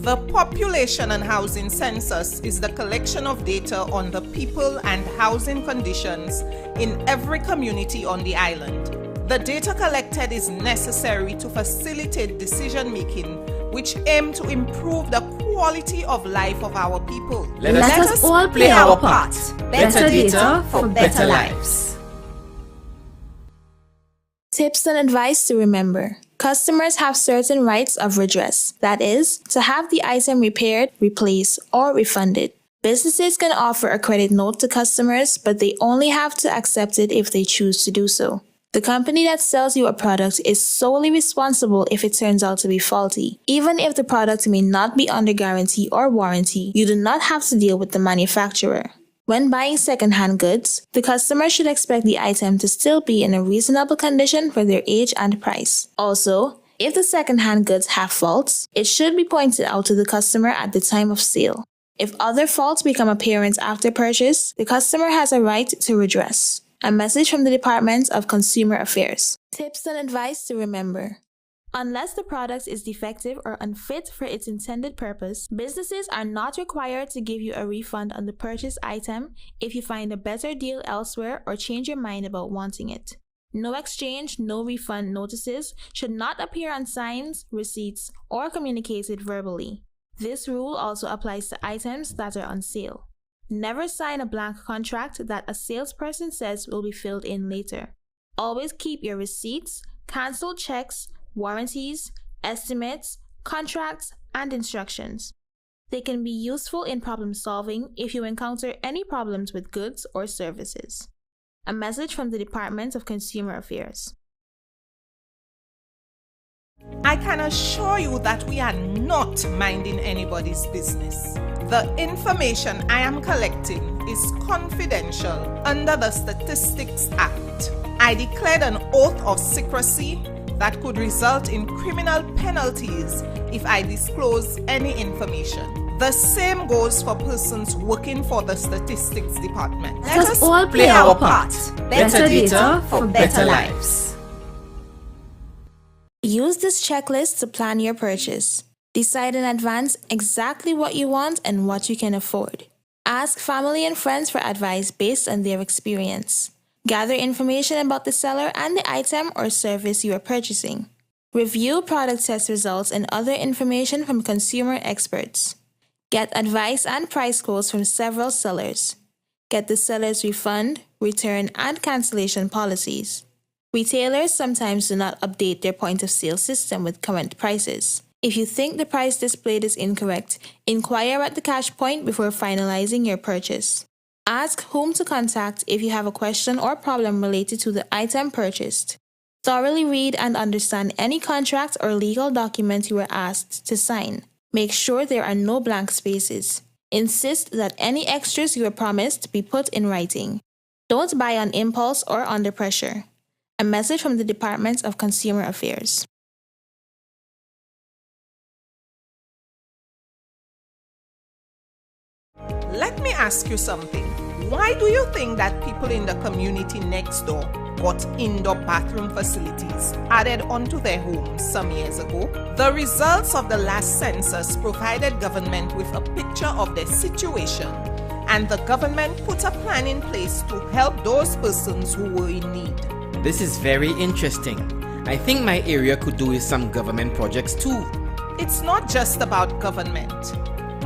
The Population and Housing Census is the collection of data on the people and housing conditions in every community on the island. The data collected is necessary to facilitate decision-making, which aim to improve the quality of life of our people. Let us all play our part. Better data for better lives. Tips and advice to remember. Customers have certain rights of redress, that is, to have the item repaired, replaced, or refunded. Businesses can offer a credit note to customers, but they only have to accept it if they choose to do so. The company that sells you a product is solely responsible if it turns out to be faulty. Even if the product may not be under guarantee or warranty, you do not have to deal with the manufacturer. When buying second-hand goods, the customer should expect the item to still be in a reasonable condition for their age and price. Also, if the second-hand goods have faults, it should be pointed out to the customer at the time of sale. If other faults become apparent after purchase, the customer has a right to redress. A message from the Department of Consumer Affairs. Tips and advice to remember. Unless the product is defective or unfit for its intended purpose, businesses are not required to give you a refund on the purchased item if you find a better deal elsewhere or change your mind about wanting it. No exchange, no refund notices should not appear on signs, receipts, or communicated verbally. This rule also applies to items that are on sale. Never sign a blank contract that a salesperson says will be filled in later. Always keep your receipts, canceled checks, warranties, estimates, contracts, and instructions. They can be useful in problem solving if you encounter any problems with goods or services. A message from the Department of Consumer Affairs. I can assure you that we are not minding anybody's business. The information I am collecting is confidential under the Statistics Act. I declared an oath of secrecy that could result in criminal penalties if I disclose any information. The same goes for persons working for the Statistics Department. Let us all play our part. Better data for better lives. Use this checklist to plan your purchase. Decide in advance exactly what you want and what you can afford. Ask family and friends for advice based on their experience. Gather information about the seller and the item or service you are purchasing. Review product test results and other information from consumer experts. Get advice and price quotes from several sellers. Get the seller's refund, return, and cancellation policies. Retailers sometimes do not update their point-of-sale system with current prices. If you think the price displayed is incorrect, inquire at the cash point before finalizing your purchase. Ask whom to contact if you have a question or problem related to the item purchased. Thoroughly read and understand any contract or legal document you are asked to sign. Make sure there are no blank spaces. Insist that any extras you are promised be put in writing. Don't buy on impulse or under pressure. A message from the Department of Consumer Affairs. Let me ask you something. Why do you think that people in the community next door got indoor bathroom facilities added onto their homes some years ago? The results of the last census provided government with a picture of their situation, and the government put a plan in place to help those persons who were in need. This is very interesting. I think my area could do with some government projects too. It's not just about government.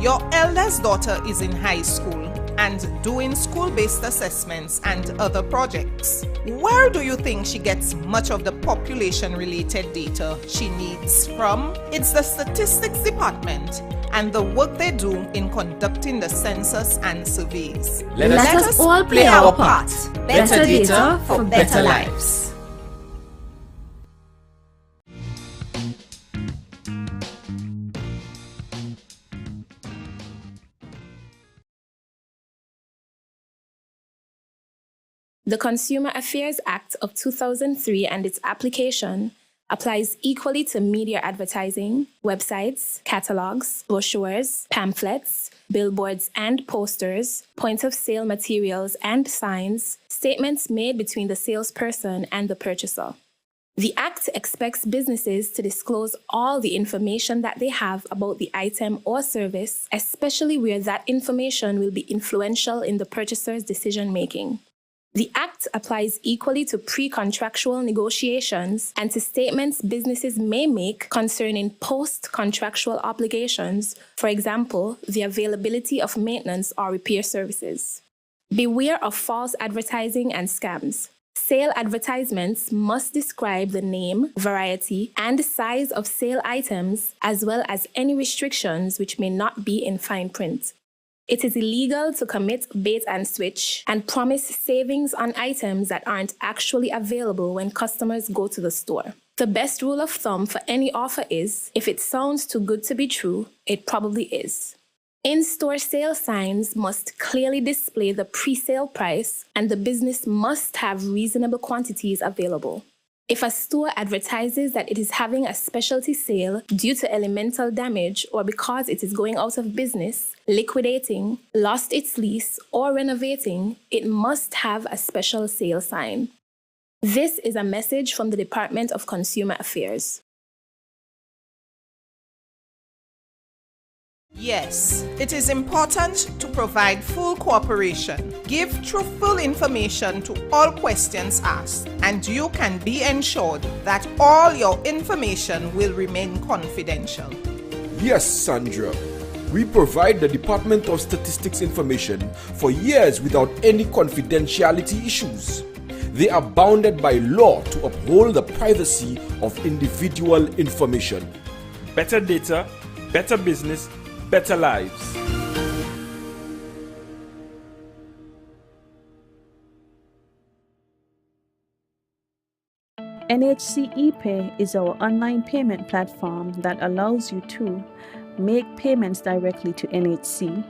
Your eldest daughter is in high school and doing school-based assessments and other projects. Where do you think she gets much of the population-related data she needs from? It's the Statistics Department and the work they do in conducting the census and surveys. Let us all play our part. Better data for better lives. The Consumer Affairs Act of 2003 and its application applies equally to media advertising, websites, catalogs, brochures, pamphlets, billboards and posters, point-of-sale materials and signs, statements made between the salesperson and the purchaser. The Act expects businesses to disclose all the information that they have about the item or service, especially where that information will be influential in the purchaser's decision-making. The Act applies equally to pre-contractual negotiations and to statements businesses may make concerning post-contractual obligations, for example, the availability of maintenance or repair services. Beware of false advertising and scams. Sale advertisements must describe the name, variety, and size of sale items, as well as any restrictions which may not be in fine print. It is illegal to commit bait and switch and promise savings on items that aren't actually available when customers go to the store. The best rule of thumb for any offer is, if it sounds too good to be true, it probably is. In-store sale signs must clearly display the pre-sale price, and the business must have reasonable quantities available. If a store advertises that it is having a specialty sale due to elemental damage or because it is going out of business, liquidating, lost its lease, or renovating, it must have a special sale sign. This is a message from the Department of Consumer Affairs. Yes, it is important to provide full cooperation. Give truthful information to all questions asked, and you can be ensured that all your information will remain confidential. Yes, Sandra. We provide the Department of Statistics information for years without any confidentiality issues. They are bounded by law to uphold the privacy of individual information. Better data, better business, better lives. NHC ePay is our online payment platform that allows you to make payments directly to NHC,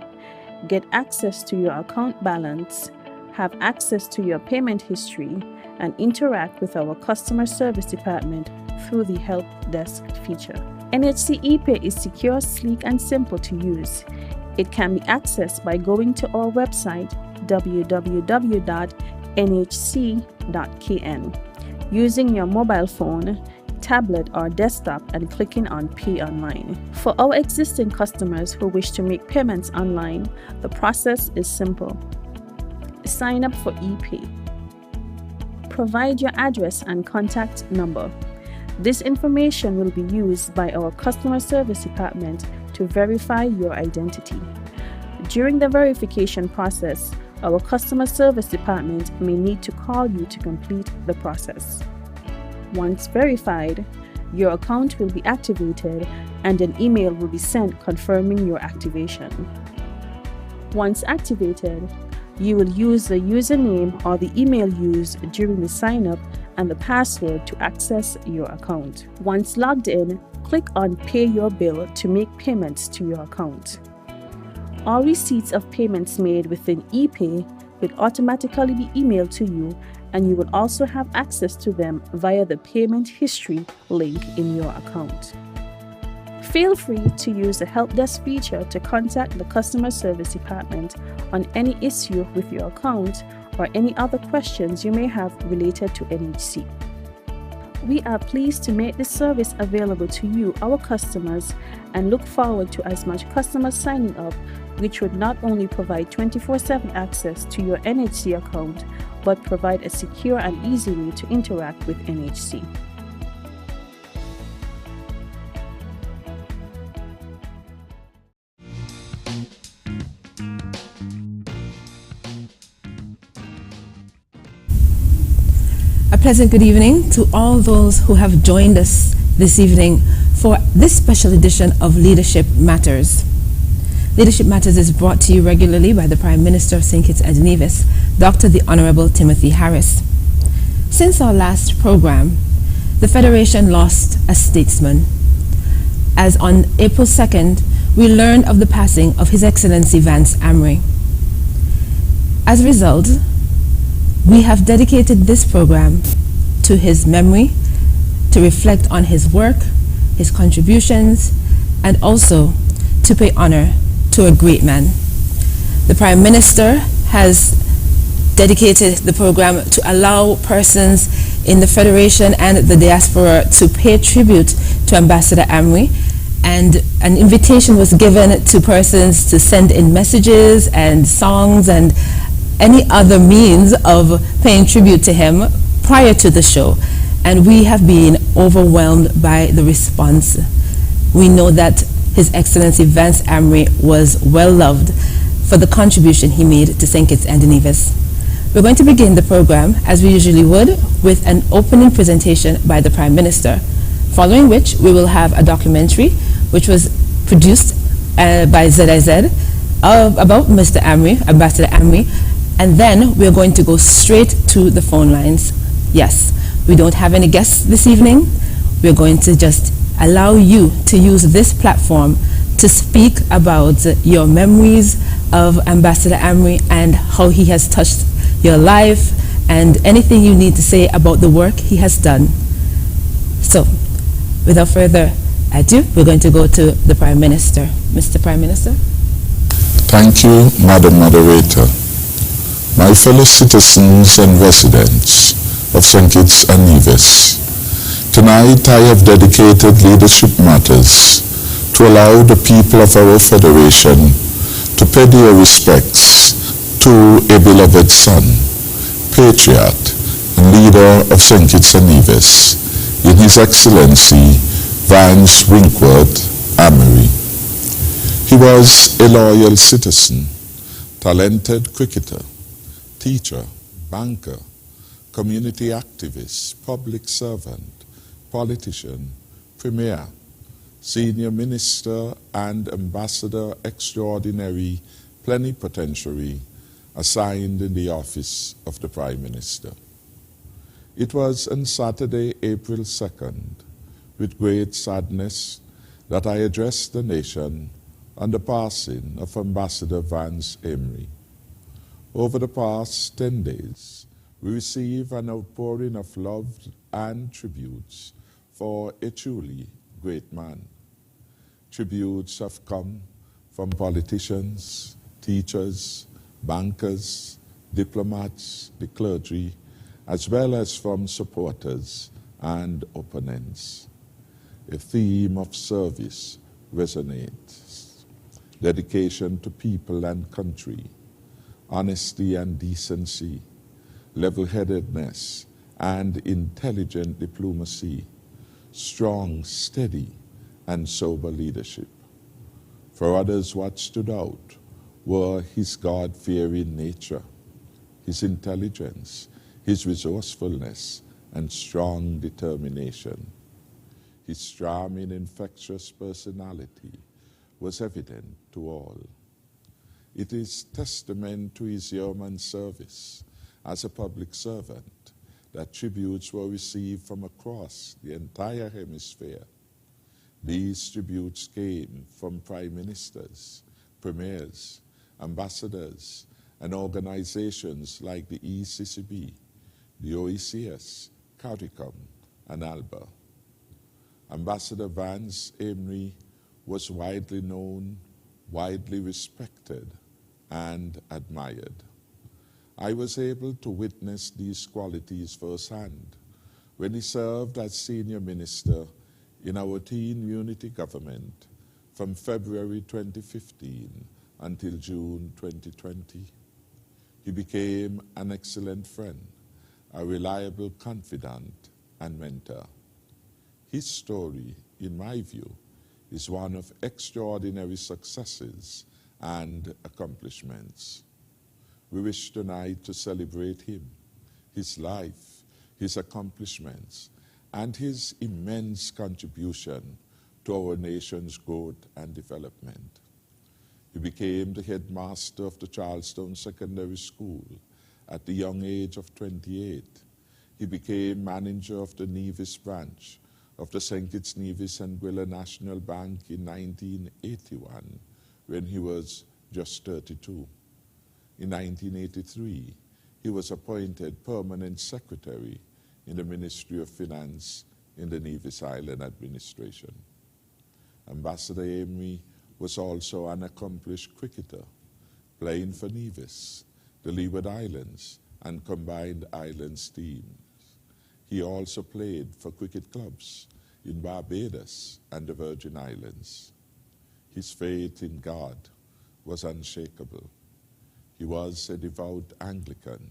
get access to your account balance, have access to your payment history, and interact with our customer service department through the help desk feature. NHC ePay is secure, sleek, and simple to use. It can be accessed by going to our website www.nhc.kn, using your mobile phone, tablet, or desktop and clicking on Pay Online. For our existing customers who wish to make payments online, the process is simple. Sign up for ePay. Provide your address and contact number. This information will be used by our customer service department to verify your identity. During the verification process, our customer service department may need to call you to complete the process. Once verified, your account will be activated and an email will be sent confirming your activation. Once activated, you will use the username or the email used during the sign-up and the password to access your account. Once logged in, click on Pay Your Bill to make payments to your account. All receipts of payments made within ePay will automatically be emailed to you, and you will also have access to them via the payment history link in your account. Feel free to use the help desk feature to contact the customer service department on any issue with your account or any other questions you may have related to NHC. We are pleased to make this service available to you, our customers, and look forward to as much customers signing up, which would not only provide 24/7 access to your NHC account, but provide a secure and easy way to interact with NHC. A pleasant good evening to all those who have joined us this evening for this special edition of Leadership Matters. Leadership Matters is brought to you regularly by the Prime Minister of St. Kitts and Nevis, Dr. the Honorable Timothy Harris. Since our last program, the Federation lost a statesman, as on April 2nd, we learned of the passing of His Excellency Vance Amory. As a result, we have dedicated this program to his memory, to reflect on his work, his contributions, and also to pay honor to a great man. The Prime Minister has dedicated the program to allow persons in the Federation and the diaspora to pay tribute to Ambassador Amory, and an invitation was given to persons to send in messages and songs and any other means of paying tribute to him prior to the show. And we have been overwhelmed by the response. We know that His Excellency Vance Amory was well loved for the contribution he made to St. Kitts and Nevis. We're going to begin the program, as we usually would, with an opening presentation by the Prime Minister, following which we will have a documentary which was produced by ZIZ about Mr. Amory, Ambassador Amory, and then we're going to go straight to the phone lines. Yes, we don't have any guests this evening. We're going to just allow you to use this platform to speak about your memories of Ambassador Amory and how he has touched your life and anything you need to say about the work he has done. So, without further ado, we're going to go to the Prime Minister. Mr. Prime Minister. Thank you, Madam Moderator. My fellow citizens and residents of St. Kitts and Nevis, tonight I have dedicated Leadership Matters to allow the people of our Federation to pay their respects to a beloved son, patriot, and leader of St. Kitts and Nevis, in His Excellency Vance Winkworth Amory. He was a loyal citizen, talented cricketer, teacher, banker, community activist, public servant, politician, premier, senior minister, and ambassador extraordinary plenipotentiary assigned in the office of the Prime Minister. It was on Saturday, April 2nd, with great sadness, that I addressed the nation on the passing of Ambassador Vance Amory. Over the past 10 days, we receive an outpouring of love and tributes for a truly great man. Tributes have come from politicians, teachers, bankers, diplomats, the clergy, as well as from supporters and opponents. A theme of service resonates: dedication to people and country, honesty and decency, level-headedness and intelligent diplomacy, strong, steady, and sober leadership. For others, what stood out were his God-fearing nature, his intelligence, his resourcefulness, and strong determination. His charming, infectious personality was evident to all. It is testament to his yeoman service as a public servant that tributes were received from across the entire hemisphere. These tributes came from prime ministers, premiers, ambassadors, and organizations like the ECCB, the OECS, CARICOM, and ALBA. Ambassador Vance Amory was widely known, widely respected, and admired. I was able to witness these qualities firsthand when he served as senior minister in our teen unity government from February 2015 until June 2020. He became an excellent friend, a reliable confidant, and mentor. His story, in my view, is one of extraordinary successes and accomplishments. We wish tonight to celebrate him, his life, his accomplishments, and his immense contribution to our nation's growth and development. He became the headmaster of the Charlestown Secondary School at the young age of 28. He became manager of the Nevis branch of the St. Kitts Nevis and Gwilla National Bank in 1981, when he was just 32. In 1983, he was appointed permanent secretary in the Ministry of Finance in the Nevis Island Administration. Ambassador Amory was also an accomplished cricketer, playing for Nevis, the Leeward Islands, and Combined Islands teams. He also played for cricket clubs in Barbados and the Virgin Islands. His faith in God was unshakable. He was a devout Anglican,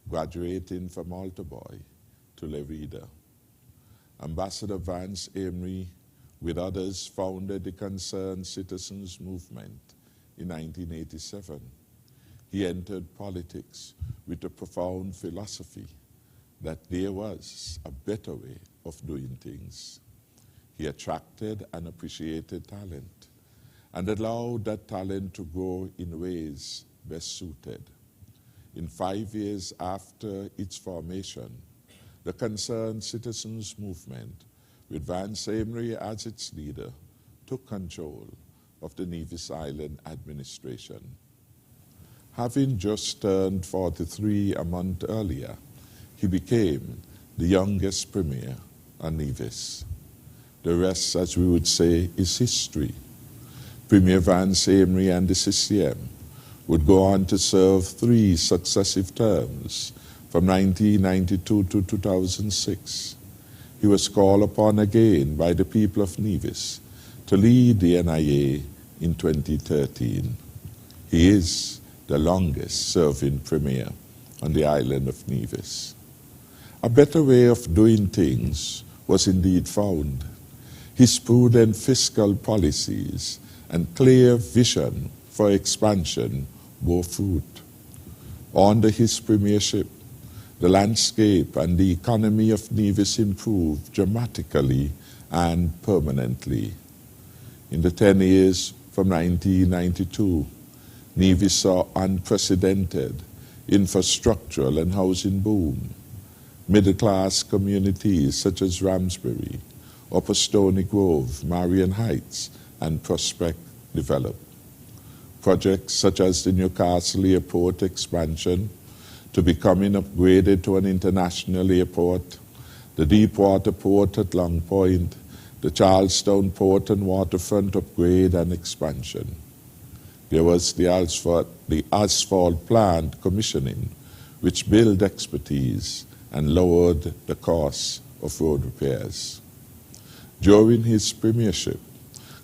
graduating from altar boy to lay reader. Ambassador Vance Amory, with others, founded the Concerned Citizens Movement in 1987. He entered politics with a profound philosophy that there was a better way of doing things. He attracted and appreciated talent and allowed that talent to grow in ways best suited. In 5 years after its formation, the Concerned Citizens Movement, with Vance Amory as its leader, took control of the Nevis Island administration. Having just turned 43 a month earlier, he became the youngest premier on Nevis. The rest, as we would say, is history. Premier Vance Amory and the CCM would go on to serve 3 successive terms from 1992 to 2006. He was called upon again by the people of Nevis to lead the NIA in 2013. He is the longest serving premier on the island of Nevis. A better way of doing things was indeed found. His prudent fiscal policies and clear vision for expansion bore fruit. Under his premiership, the landscape and the economy of Nevis improved dramatically and permanently. In the 10 years from 1992, Nevis saw unprecedented infrastructural and housing boom. Middle-class communities such as Ramsbury, Upper Stony Grove, Marion Heights, and Prospect developed. Projects such as the Newcastle Airport expansion to becoming upgraded to an international airport, the Deepwater Port at Long Point, the Charlestown Port and waterfront upgrade and expansion. There was the asphalt plant commissioning, which built expertise and lowered the cost of road repairs. During his premiership,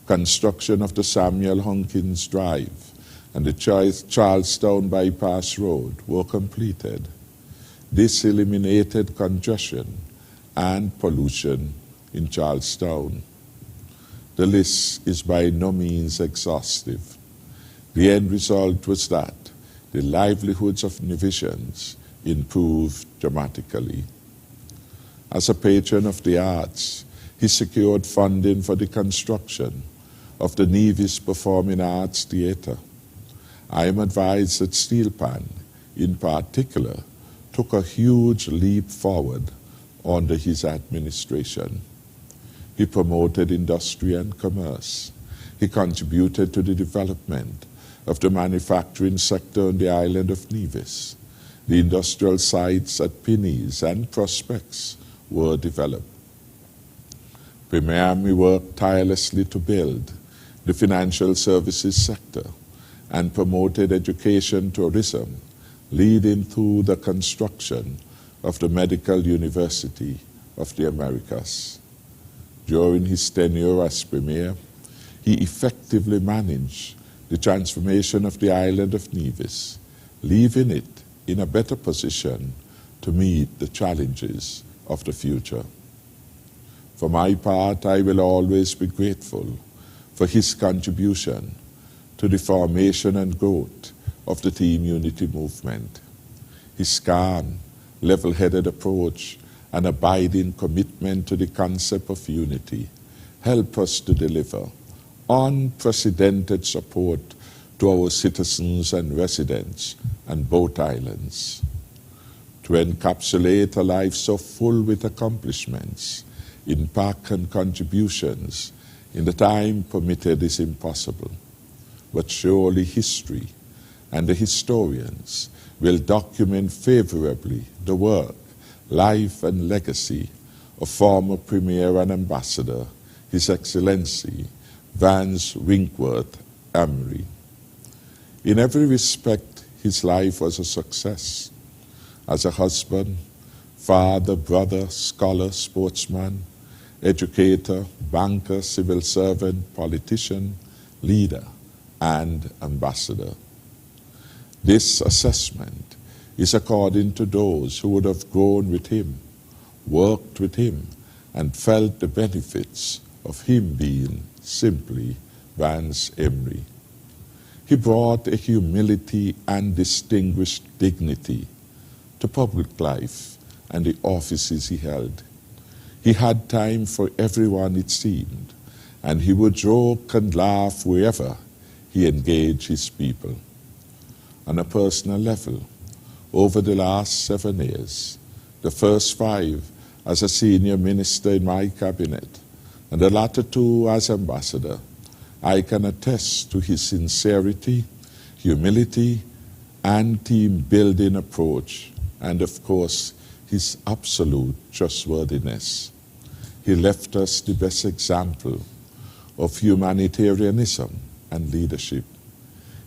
construction of the Samuel Hunkins Drive and the Charlestown Bypass Road were completed. This eliminated congestion and pollution in Charlestown. The list is by no means exhaustive. The end result was that the livelihoods of Nevisians improved dramatically. As a patron of the arts, he secured funding for the construction of the Nevis Performing Arts Theatre. I am advised that Steel Pan, in particular, took a huge leap forward under his administration. He promoted industry and commerce. He contributed to the development of the manufacturing sector on the island of Nevis. The industrial sites at Pinneys and Prospects were developed. Premier Amory worked tirelessly to build the financial services sector and promoted education tourism, leading to the construction of the Medical University of the Americas. During his tenure as Premier, he effectively managed the transformation of the island of Nevis, leaving it in a better position to meet the challenges of the future. For my part, I will always be grateful for his contribution to the formation and growth of the Team Unity movement. His calm, level-headed approach and abiding commitment to the concept of unity help us to deliver unprecedented support to our citizens and residents on both islands. To encapsulate a life so full with accomplishments, impact and contributions in the time permitted is impossible. But surely history and the historians will document favorably the work, life and legacy of former Premier and Ambassador, His Excellency Vance Winkworth Amory. In every respect, his life was a success. As a husband, father, brother, scholar, sportsman, educator, banker, civil servant, politician, leader, and ambassador. This assessment is according to those who would have grown with him, worked with him, and felt the benefits of him being simply Vance Amory. He brought a humility and distinguished dignity to public life and the offices he held. He had time for everyone, it seemed, and he would joke and laugh wherever he engaged his people. On a personal level, over the last 7 years, the first 5 as a senior minister in my cabinet, and the latter 2 as ambassador, I can attest to his sincerity, humility, and team-building approach, and of course, his absolute trustworthiness. He left us the best example of humanitarianism and leadership.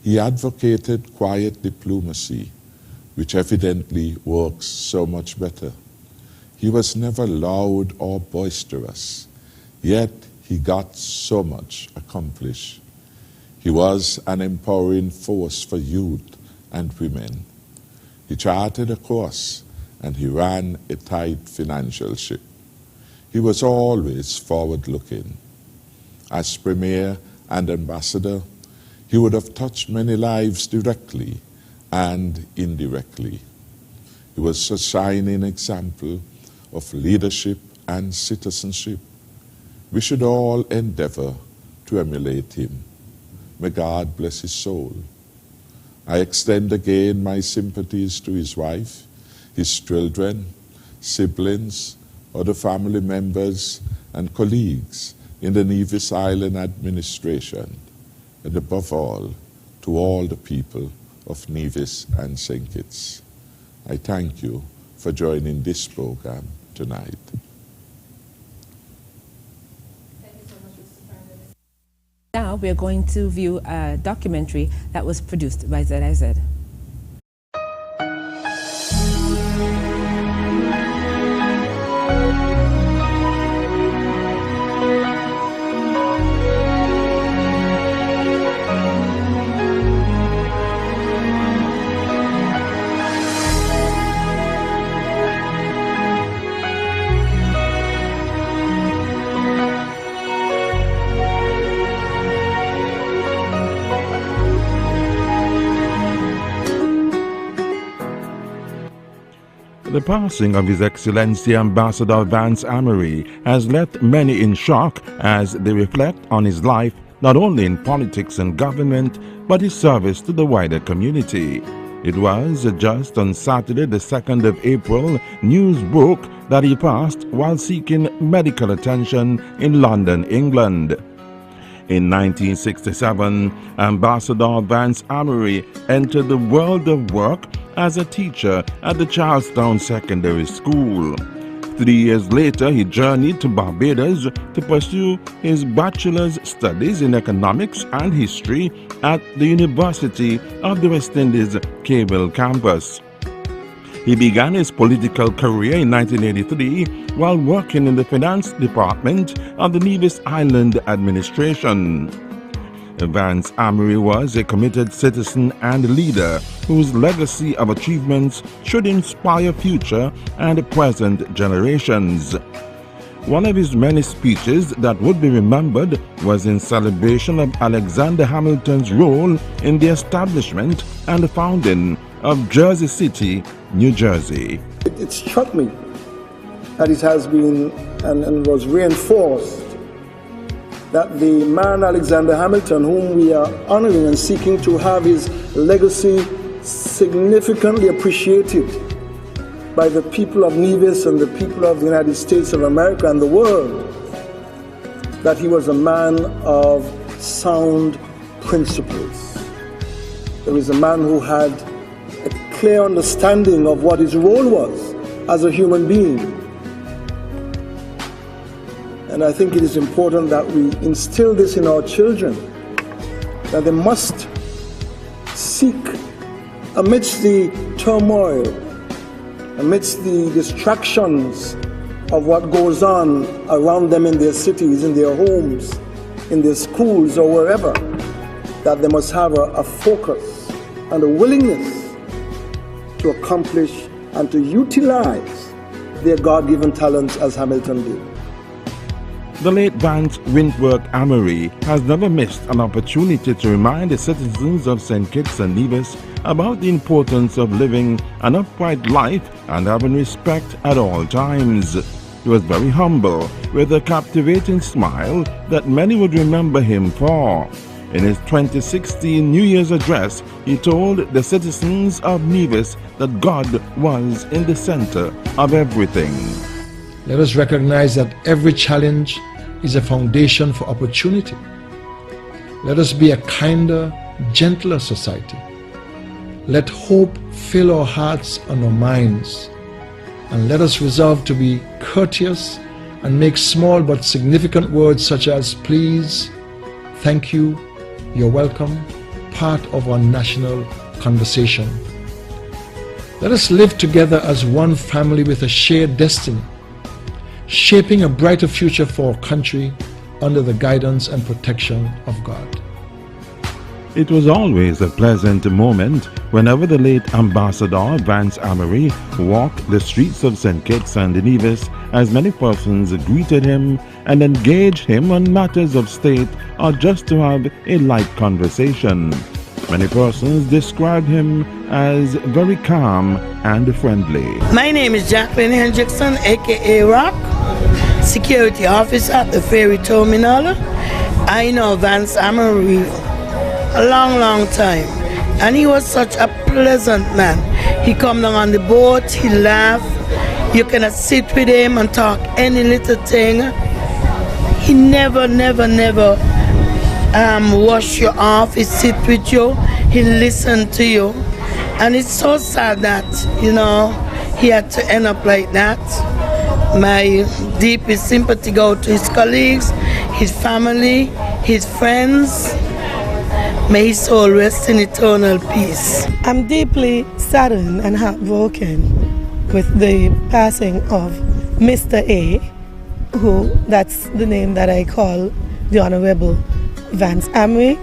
He advocated quiet diplomacy, which evidently works so much better. He was never loud or boisterous, yet he got so much accomplished. He was an empowering force for youth and women. He charted a course and he ran a tight financial ship. He was always forward-looking. As Premier and Ambassador, he would have touched many lives directly and indirectly. He was a shining example of leadership and citizenship. We should all endeavor to emulate him. May God bless his soul. I extend again my sympathies to his wife, his children, siblings, other family members, and colleagues in the Nevis Island administration, and above all, to all the people of Nevis and St. Kitts. I thank you for joining this program tonight. Now we're going to view a documentary that was produced by ZIZ. The passing of His Excellency Ambassador Vance Amory has left many in shock as they reflect on his life not only in politics and government, but his service to the wider community. It was just on Saturday, the 2nd of April, news broke that he passed while seeking medical attention in London, England. In 1967, Ambassador Vance Amory entered the world of work as a teacher at the Charlestown Secondary School. 3 years later, he journeyed to Barbados to pursue his bachelor's studies in economics and history at the University of the West Indies Cable campus. He began his political career in 1983 while working in the finance department of the Nevis Island administration. Vance Amory was a committed citizen and leader whose legacy of achievements should inspire future and present generations. One of his many speeches that would be remembered was in celebration of Alexander Hamilton's role in the establishment and founding of Jersey City, New Jersey. It struck me that it has been and was reinforced that the man Alexander Hamilton, whom we are honoring and seeking to have his legacy significantly appreciated by the people of Nevis and the people of the United States of America and the world, that he was a man of sound principles. He was a man who had a clear understanding of what his role was as a human being. And I think it is important that we instill this in our children, that they must seek, amidst the turmoil amidst the distractions of what goes on around them in their cities, in their homes, in their schools, or wherever, that they must have a focus and a willingness to accomplish and to utilize their God-given talents as Hamilton did. The late Vance Wintworth Amory has never missed an opportunity to remind the citizens of St. Kitts and Nevis about the importance of living an upright life and having respect at all times. He was very humble, with a captivating smile that many would remember him for. In his 2016 New Year's address, he told the citizens of Nevis that God was in the center of everything. Let us recognize that every challenge is a foundation for opportunity. Let us be a kinder, gentler society. Let hope fill our hearts and our minds. And let us resolve to be courteous and make small but significant words such as please, thank you, you're welcome, part of our national conversation. Let us live together as one family with a shared destiny, shaping a brighter future for our country under the guidance and protection of God. It was always a pleasant moment whenever the late Ambassador Vance Amory walked the streets of St. Kitts and Nevis, as many persons greeted him and engaged him on matters of state or just to have a light conversation. Many persons described him as very calm and friendly. My name is Jacqueline Hendrickson, aka Rock, security officer at the ferry terminal. I know Vance Amory a long time, and he was such a pleasant man. He come down on the boat, he laugh, you cannot sit with him and talk any little thing. He never wash you off. He sit with you, he listen to you, and it's so sad that he had to end up like that. My deepest sympathy go to his colleagues, his family, his friends. May his soul rest in eternal peace. I'm deeply saddened and heartbroken with the passing of Mr. A, that's the name that I call the Honorable Vance Amory.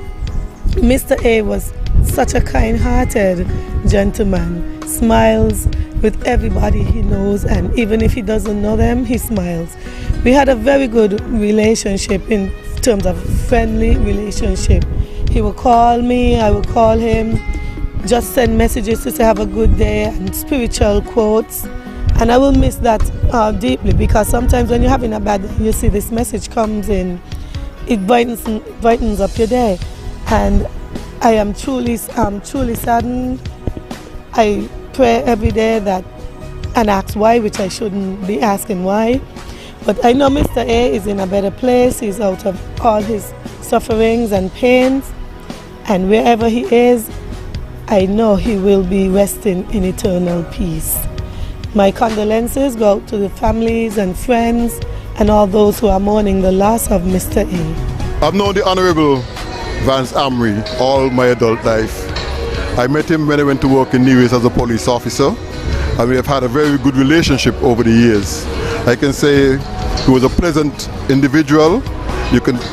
Mr. A was such a kind-hearted gentleman, smiles with everybody he knows, and even if he doesn't know them, he smiles. We had a very good relationship in terms of friendly relationship. He would call me, I would call him, just send messages to say have a good day and spiritual quotes. And I will miss that deeply, because sometimes when you're having a bad day, you see this message comes in, it brightens up your day. And I am truly saddened. I pray every day and ask why, which I shouldn't be asking why. But I know Mr. A is in a better place. He's out of all his sufferings and pains. And wherever he is, I know he will be resting in eternal peace. My condolences go out to the families and friends and all those who are mourning the loss of Mr. A. I've known the Honorable Vance Amory all my adult life. I met him when I went to work in Nevis as a police officer, and we have had a very good relationship over the years. I can say he was a pleasant individual,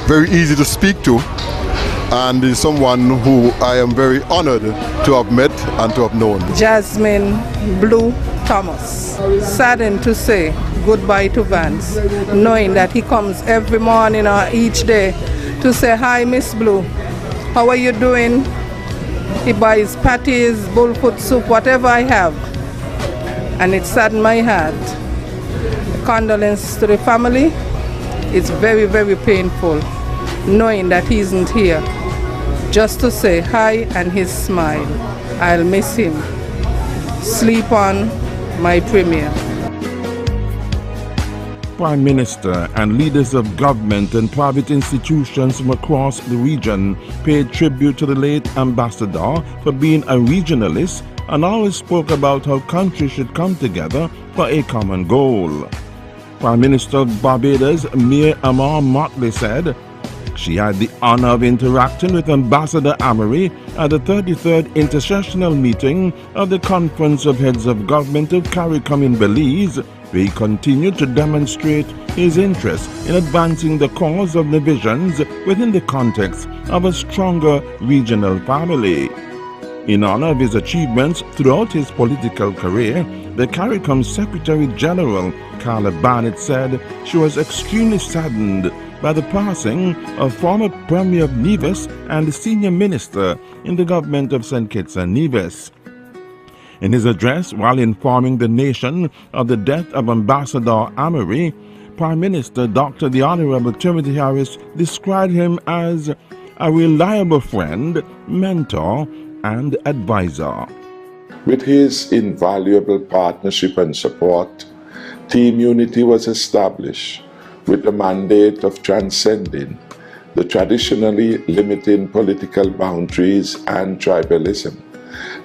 very easy to speak to, and is someone who I am very honored to have met and to have known. Jasmine Blue Thomas. Saddened to say goodbye to Vance, knowing that he comes every morning or each day to say, hi Miss Blue, how are you doing? He buys patties, bullfoot soup, whatever I have. And it saddened my heart. Condolence to the family. It's very painful knowing that he isn't here. Just to say hi and his smile. I'll miss him. Sleep on, my premier. Prime Minister and leaders of government and private institutions from across the region paid tribute to the late ambassador for being a regionalist and always spoke about how countries should come together for a common goal. Prime Minister of Barbados, Mir Amar Motley said, She had the honor of interacting with Ambassador Amory at the 33rd Intersessional Meeting of the Conference of Heads of Government of CARICOM in Belize, where he continued to demonstrate his interest in advancing the cause of divisions within the context of a stronger regional family. In honor of his achievements throughout his political career, the CARICOM Secretary General, Carla Barnett, said she was extremely saddened by the passing of former Premier of Nevis and Senior Minister in the government of St. Kitts and Nevis. In his address, while informing the nation of the death of Ambassador Amory, Prime Minister Dr. the Honorable Timothy Harris described him as a reliable friend, mentor, and advisor. With his invaluable partnership and support, Team Unity was established with the mandate of transcending the traditionally limiting political boundaries and tribalism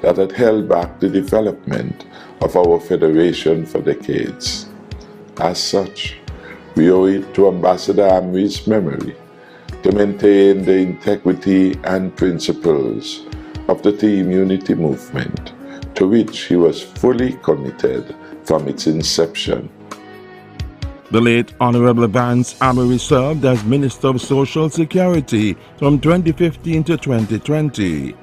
that had held back the development of our federation for decades. As such, we owe it to Ambassador Amory's memory to maintain the integrity and principles of the Team Unity movement, to which he was fully committed from its inception. The late Honorable Vance Amory served as Minister of Social Security from 2015 to 2020.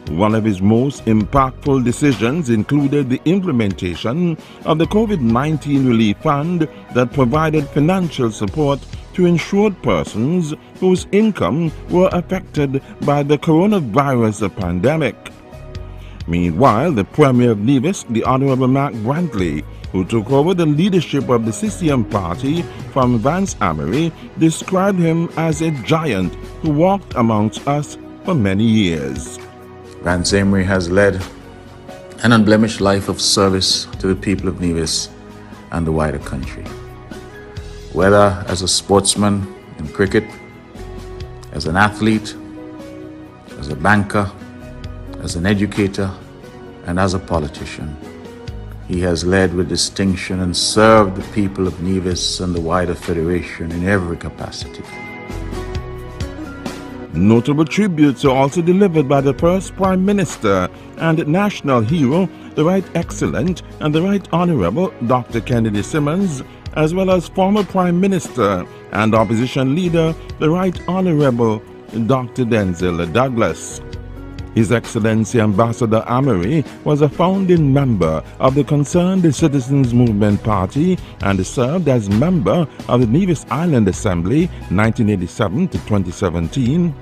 One of his most impactful decisions included the implementation of the COVID-19 Relief Fund that provided financial support to insured persons whose income were affected by the coronavirus pandemic. Meanwhile, the Premier of Nevis, the Honorable Mark Brantley, who took over the leadership of the CCM party from Vance Amory, described him as a giant who walked amongst us for many years. Vance Amory has led an unblemished life of service to the people of Nevis and the wider country. Whether as a sportsman in cricket, as an athlete, as a banker, as an educator, and as a politician, he has led with distinction and served the people of Nevis and the wider Federation in every capacity. Notable tributes are also delivered by the first Prime Minister and national hero, the Right Excellent and the Right Honorable Dr. Kennedy Simmons, as well as former Prime Minister and Opposition Leader, the Right Honorable Dr. Denzel Douglas. His Excellency Ambassador Amory was a founding member of the Concerned Citizens Movement Party and served as member of the Nevis Island Assembly 1987 to 2017,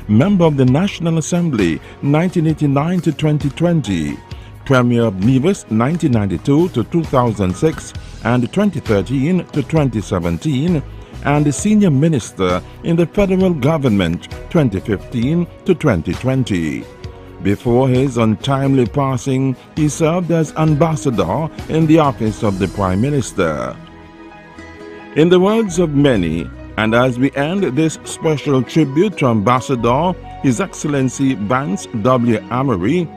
member of the National Assembly 1989 to 2020, Premier of Nevis 1992 to 2006 and 2013 to 2017, and Senior Minister in the Federal Government 2015 to 2020. Before his untimely passing, he served as Ambassador in the office of the Prime Minister. In the words of many, and as we end this special tribute to Ambassador, His Excellency Vance W. Amory,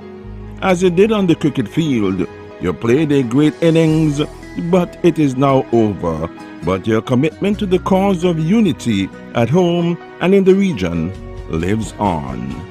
as you did on the cricket field, you played a great innings, but it is now over. But your commitment to the cause of unity at home and in the region lives on.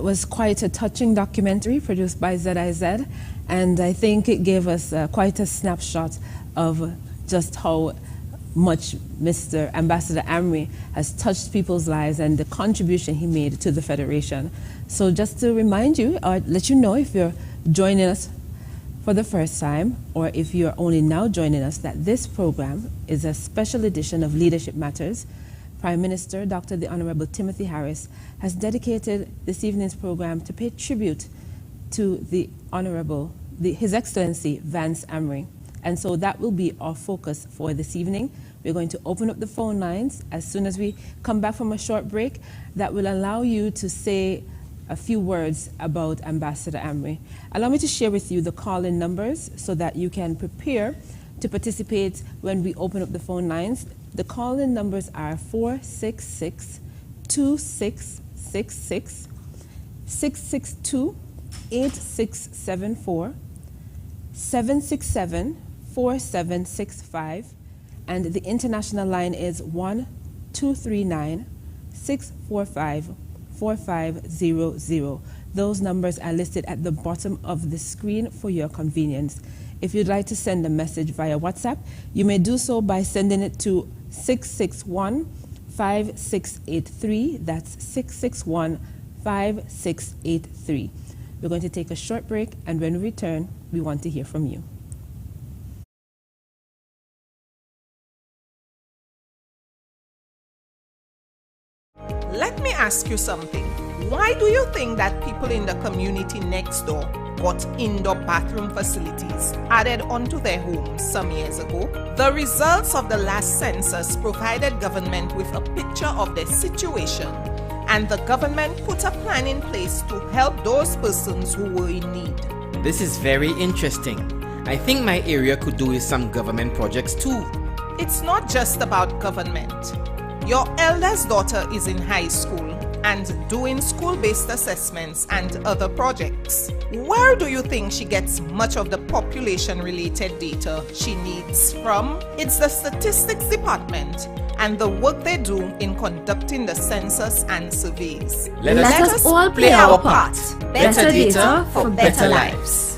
was quite a touching documentary produced by ZIZ, and I think it gave us quite a snapshot of just how much Mr. Ambassador Amory has touched people's lives and the contribution he made to the Federation. So just to remind you, or let you know if you're joining us for the first time, or if you're only now joining us, that this program is a special edition of Leadership Matters. Prime Minister Dr. the Honorable Timothy Harris has dedicated this evening's program to pay tribute to the Honorable, His Excellency Vance Amory. And so that will be our focus for this evening. We're going to open up the phone lines as soon as we come back from a short break. That will allow you to say a few words about Ambassador Amory. Allow me to share with you the call-in numbers so that you can prepare to participate when we open up the phone lines. The call-in numbers are 466-2666, 662-8674, 767-4765, and the international line is 1-239-645-4500. Those numbers are listed at the bottom of the screen for your convenience. If you'd like to send a message via WhatsApp, you may do so by sending it to 661-5683. That's 661-5683. We're going to take a short break, and when we return, we want to hear from you. Let me ask you something. Why do you think that people in the community next door got indoor bathroom facilities added onto their homes some years ago? The results of the last census provided government with a picture of their situation, and the government put a plan in place to help those persons who were in need. This is very interesting. I think my area could do with some government projects too. It's not just about government. Your eldest daughter is in high school and doing school-based assessments and other projects. Where do you think she gets much of the population-related data she needs from? It's the Statistics Department and the work they do in conducting the census and surveys. Let us all play our part. Better data for better lives.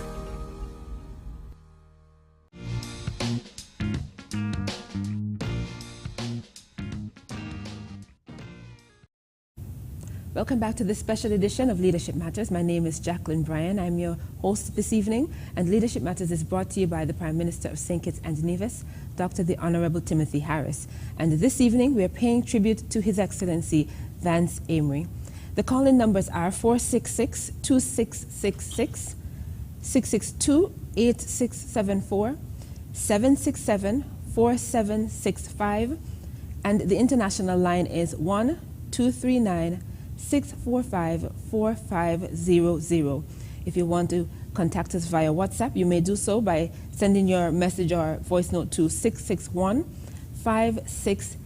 Welcome back to this special edition of Leadership Matters. My name is Jacqueline Bryan. I'm your host this evening, and Leadership Matters is brought to you by the Prime Minister of St. Kitts and Nevis, Dr. the Honorable Timothy Harris. And this evening, we are paying tribute to His Excellency Vance Amory. The call-in numbers are 466-2666, 662-8674, 767-4765, and the international line is 1-239-645-4500. If you want to contact us via WhatsApp, you may do so by sending your message or voice note to 661-5683.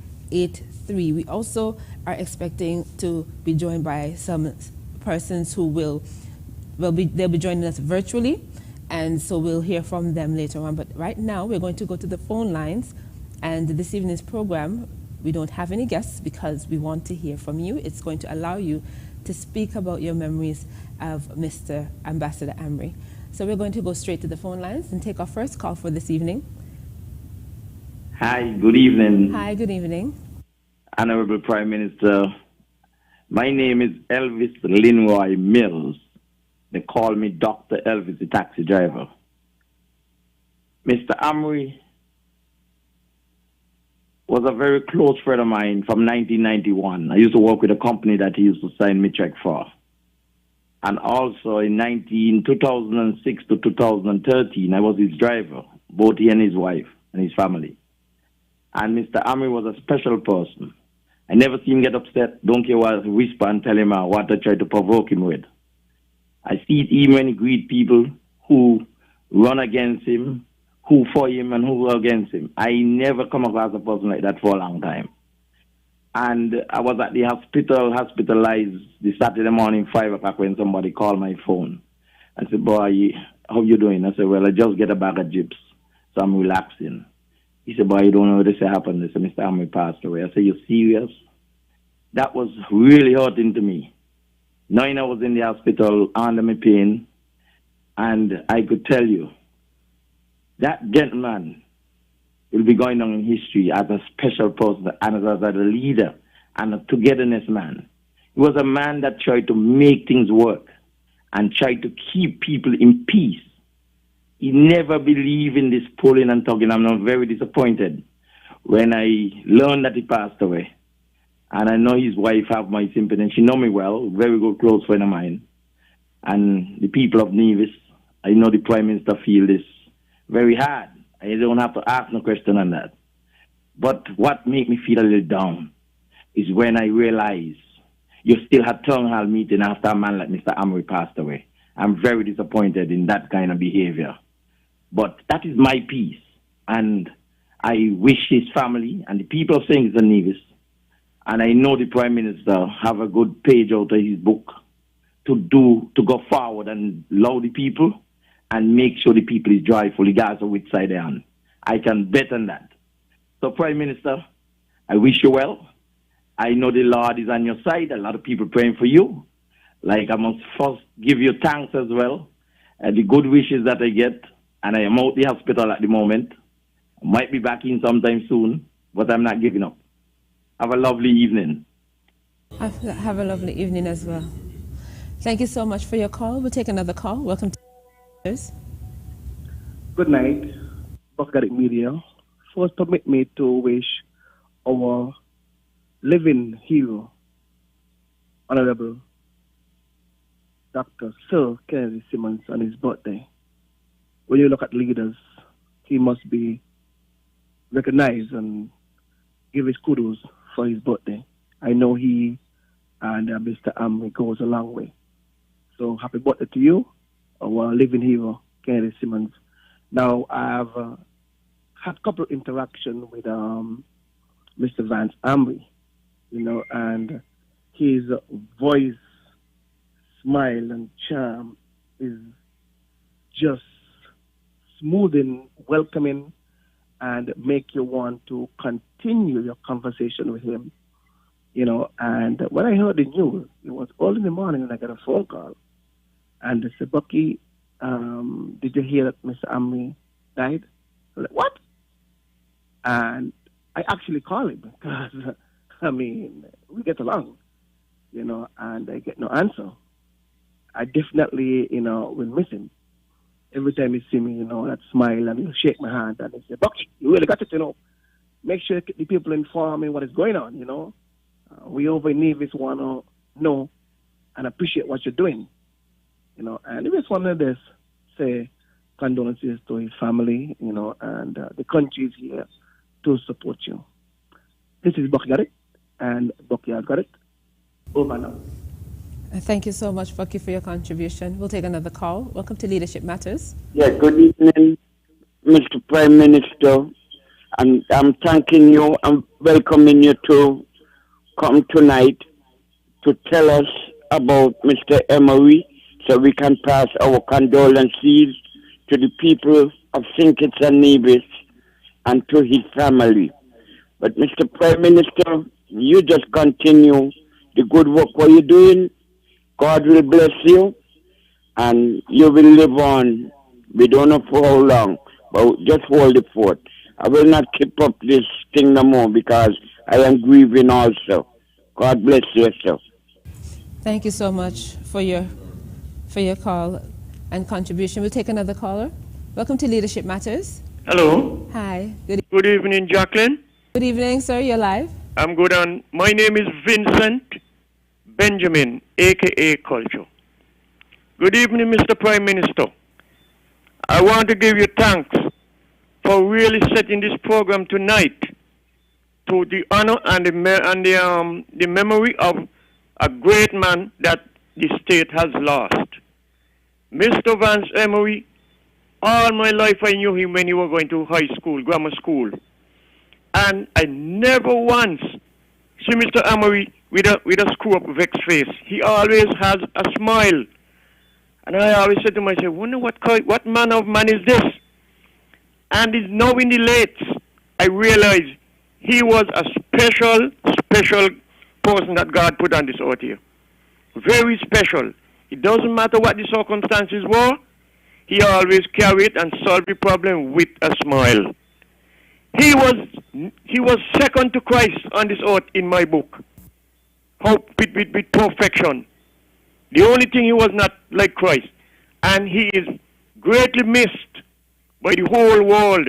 We also are expecting to be joined by some persons who they'll be joining us virtually, and so we'll hear from them later on. But right now, we're going to go to the phone lines, and this evening's program, we don't have any guests because we want to hear from you. It's going to allow you to speak about your memories of Mr. Ambassador Amory. So we're going to go straight to the phone lines and take our first call for this evening. Hi, good evening. Hi, good evening. Honorable Prime Minister, my name is Elvis Linroy Mills. They call me Dr. Elvis, the taxi driver. Mr. Amory was a very close friend of mine from 1991. I used to work with a company that he used to sign me check for. And also in 2006 to 2013, I was his driver, both he and his wife and his family. And Mr. Amory was a special person. I never see him get upset, don't care what I whisper and tell him what I try to provoke him with. I see it even when he greet people who run against him, who for him and who against him. I never come across a person like that for a long time. And I was at the hospital, hospitalized the Saturday morning, 5 o'clock, when somebody called my phone. I said, boy, how you doing? I said, well, I just get a bag of chips, so I'm relaxing. He said, boy, you don't know what this happened. They said, Mr. Amory passed away. I said, you serious? That was really hurting to me. knowing I was in the hospital under my pain, and I could tell you, that gentleman will be going down in history as a special person and as a leader and a togetherness man. He was a man that tried to make things work and tried to keep people in peace. He never believed in this pulling and tugging. I'm very disappointed when I learned that he passed away. And I know his wife have my sympathy, and she know me well, very good close friend of mine. And the people of Nevis, I know the Prime Minister feel this very hard. I don't have to ask no question on that. But what made me feel a little down is when I realized you still had town hall meeting after a man like Mr. Amory passed away. I'm very disappointed in that kind of behavior. But that is my peace. And I wish his family and the people of St. Nevis, and I know the Prime Minister have a good page out of his book to go forward and allow the people and make sure the people is joyful regardless of which side they're on. I can bet on that. So, Prime Minister, I wish you well. I know the Lord is on your side. A lot of people praying for you. Like, I must first give you thanks as well. The good wishes that I get. And I am out the hospital at the moment. I might be back in sometime soon, but I'm not giving up. Have a lovely evening. Have a lovely evening as well. Thank you so much for your call. We'll take another call. Welcome to Good night, Buckgarrick Media. First, permit me to wish our living hero, Honorable Dr. Sir Kennedy Simmons, on his birthday. When you look at leaders, he must be recognized and give his kudos for his birthday. I know he and Mr. Amory goes a long way. So happy birthday to you, our living hero, Kennedy Simmons. Now, I've had a couple of interactions with Mr. Vance Amory, and his voice, smile, and charm is just smooth and welcoming and make you want to continue your conversation with him. And when I heard the news, it was early in the morning and I got a phone call. And they said, Bucky, did you hear that Mr. Amory died? I was like, what? And I actually called him because, we get along, and I get no answer. I definitely, will miss him. Every time he see me, that smile, and he'll shake my hand and he say, Bucky, you really got it, Make sure the people inform me what is going on, We over in Nevis want to know and appreciate what you're doing, And I just want to just say condolences to his family, and the country is here to support you. This is Bucky Got It, and Bucky has got it. Over now. Thank you so much, Bucky, for your contribution. We'll take another call. Welcome to Leadership Matters. Yeah, good evening, Mr. Prime Minister. And I'm thanking you and welcoming you to come tonight to tell us about Mr. Amory so we can pass our condolences to the people of St. Kitts and Nevis and to his family. But Mr. Prime Minister, you just continue the good work what you're doing. God will bless you, and you will live on. We don't know for how long, but just hold the fort. I will not keep up this thing no more because I am grieving also. God bless you, sir. Thank you so much for your call and contribution. We'll take another caller. Welcome to Leadership Matters. Hello. Hi. Good evening, Jacqueline. Good evening, sir. You're live. I'm good, and my name is Vincent Benjamin, a.k.a. Culture. Good evening, Mr. Prime Minister. I want to give you thanks for really setting this program tonight to the honor and the memory of a great man that the state has lost. Mr. Vance Amory, all my life I knew him when he was going to high school, grammar school. And I never once see Mr. Amory with a screw-up vexed face. He always has a smile. And I always said to myself, wonder what manner of man is this? And it's now in the late, I realized he was a special person that God put on this earth here. very special. It doesn't matter what the circumstances were, he always carried and solved the problem with a smile. He was second to Christ on this earth in my book. With perfection. The only thing he was not like Christ. And he is greatly missed by the whole world.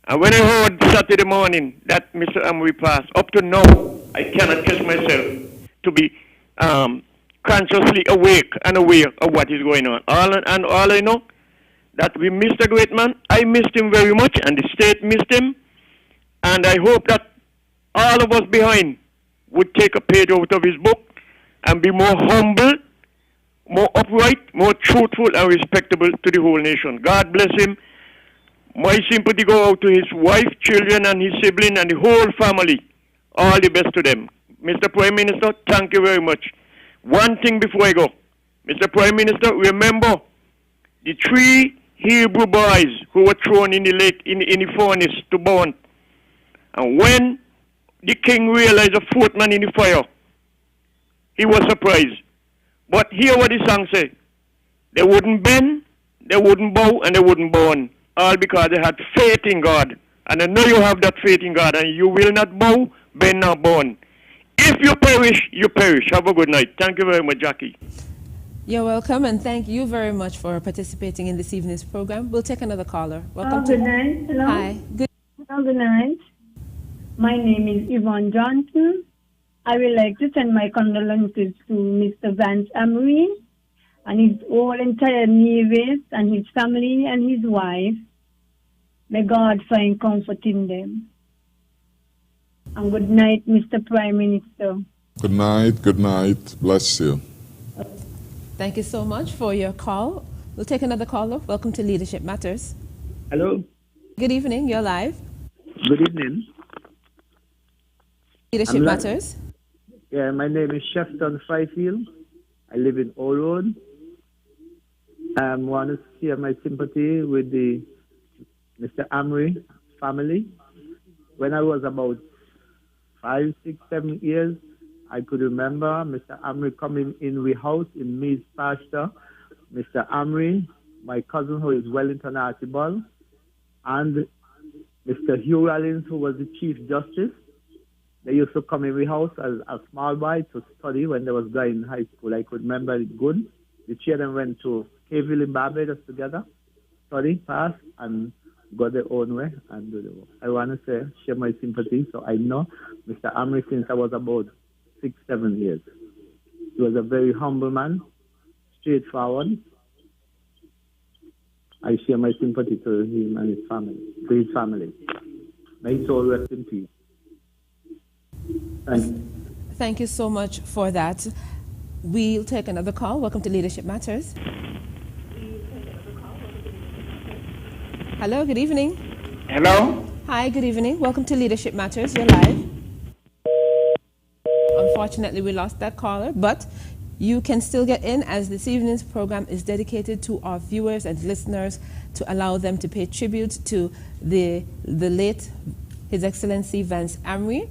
And when I heard Saturday morning that Mr. Amory passed, up to now, I cannot catch myself to be consciously awake and aware of what is going on. All I know, that we missed a great man. I missed him very much, and the state missed him. And I hope that all of us behind would take a page out of his book and be more humble, more upright, more truthful and respectable to the whole nation. God bless him. My sympathy go out to his wife, children, and his sibling, and the whole family. All the best to them. Mr. Prime Minister, thank you very much. One thing before I go. Mr. Prime Minister, remember the 3 Hebrew boys who were thrown in the lake, in the furnace to burn. And when the king realized a 4th man in the fire, he was surprised. But hear what the song says. They wouldn't bend, they wouldn't bow, and they wouldn't burn. All because they had faith in God. And I know you have that faith in God, and you will not bow, bend, nor burn. If you perish, you perish. Have a good night. Thank you very much, Jackie. You're welcome, and thank you very much for participating in this evening's program. We'll take another caller. Welcome good night. Hello. Hi. Good night. My name is Yvonne Johnson. I would like to send my condolences to Mr. Vance Amory and his whole entire Nevis and his family and his wife. May God find comfort in them. And good night, Mr. Prime Minister. Good night, good night. Bless you. Thank you so much for your call. We'll take another caller. Welcome to Leadership Matters. Hello. Good evening. You're live. Good evening. Leadership Matters. Yeah, my name is Shefton Fifield. I live in Old Road. I want to share my sympathy with the Mr. Amory family. When I was about 5, 6, 7 years, I could remember Mr. Amory coming in the house in Meads Pasture. Mr. Amory, my cousin who is Wellington Archibald, and Mr. Hugh Rollins, who was the Chief Justice. They used to come in the house as a small boy to study when they was going in high school. I could remember it good. The children went to Caveville in Barbados together, study, pass, and go their own way and do the work. I want to say, share my sympathy. So I know Mr. Amory since I was about 6, 7 years. He was a very humble man, straightforward. I share my sympathy to him and his family, to his family. May his soul rest in peace. Thank you. Thank you so much for that. We'll take another call. Welcome to Leadership Matters. Hello, good evening. Hello. Hi, good evening. Welcome to Leadership Matters. You're live. Unfortunately, we lost that caller, but you can still get in as this evening's program is dedicated to our viewers and listeners to allow them to pay tribute to the late His Excellency Vance Amory.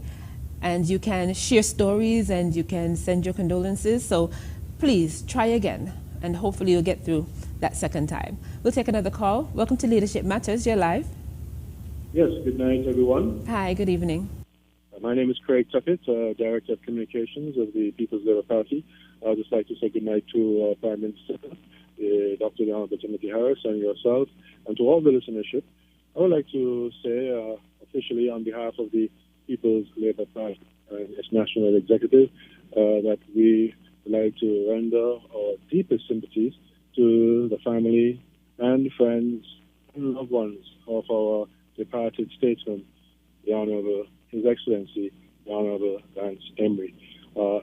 And you can share stories and you can send your condolences. So please try again and hopefully you'll get through that second time. We'll take another call. Welcome to Leadership Matters. You're live. Yes, good night, everyone. Hi, good evening. My name is Craig Tuckett, Director of Communications of the People's Labour Party. I'd just like to say good night to Prime Minister, Dr. Honorable Timothy Harris, and yourself, and to all the listenership. I would like to say officially on behalf of the People's Labour Party and its National Executive that we would like to render our deepest sympathies to the family and friends and loved ones of our departed statesman, the Honorable His Excellency, the Honorable Vance Amory.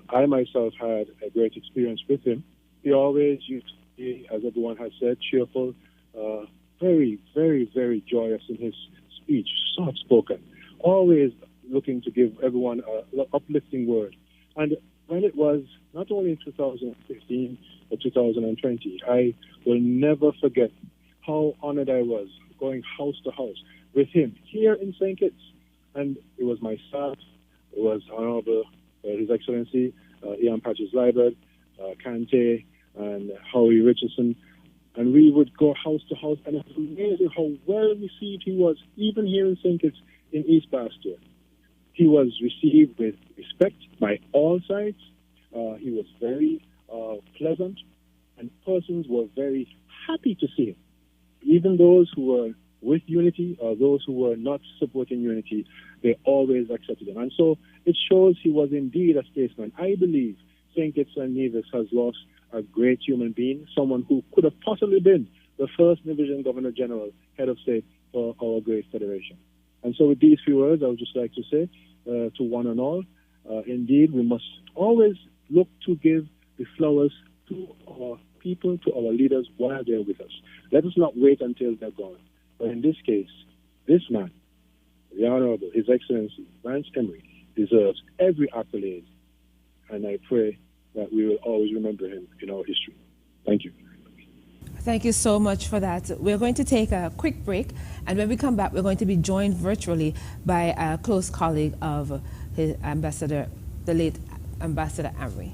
I myself had a great experience with him. He always used to be, as everyone has said, cheerful, very, very, very joyous in his speech, soft-spoken, always looking to give everyone an uplifting word. And when it was not only in 2015 but 2020, I will never forget how honored I was going house to house with him here in St. Kitts. And it was myself, it was Honorable His Excellency Ian Patches Liebert, Kante and Howie Richardson, and we would go house to house, and it's amazing how well received he was, even here in St. Kitts in East Bastia. He was received with respect by all sides. He was very pleasant, and persons were very happy to see him. Even those who were with Unity or those who were not supporting Unity, they always accepted him. And so it shows he was indeed a statesman. I believe St. Kitts and Nevis has lost a great human being, someone who could have possibly been the first Division Governor General, head of state for our great federation. And so with these few words, I would just like to say to one and all, indeed, we must always look to give the flowers to our people, to our leaders while they're with us. Let us not wait until they're gone. But in this case, this man, the Honorable, His Excellency, Vance Amory, deserves every accolade, and I pray that we will always remember him in our history. Thank you. Thank you so much for that. We're going to take a quick break, and when we come back, we're going to be joined virtually by a close colleague of his ambassador, the late Ambassador Amory.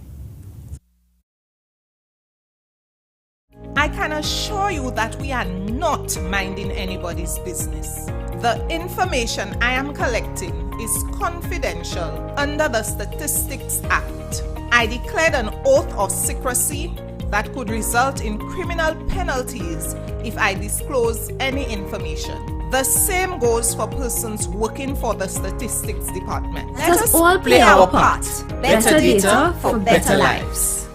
I can assure you that we are not minding anybody's business. The information I am collecting is confidential under the Statistics Act. I declared an oath of secrecy that could result in criminal penalties if I disclose any information. The same goes for persons working for the Statistics Department. Let us all play our part. Better data for better lives.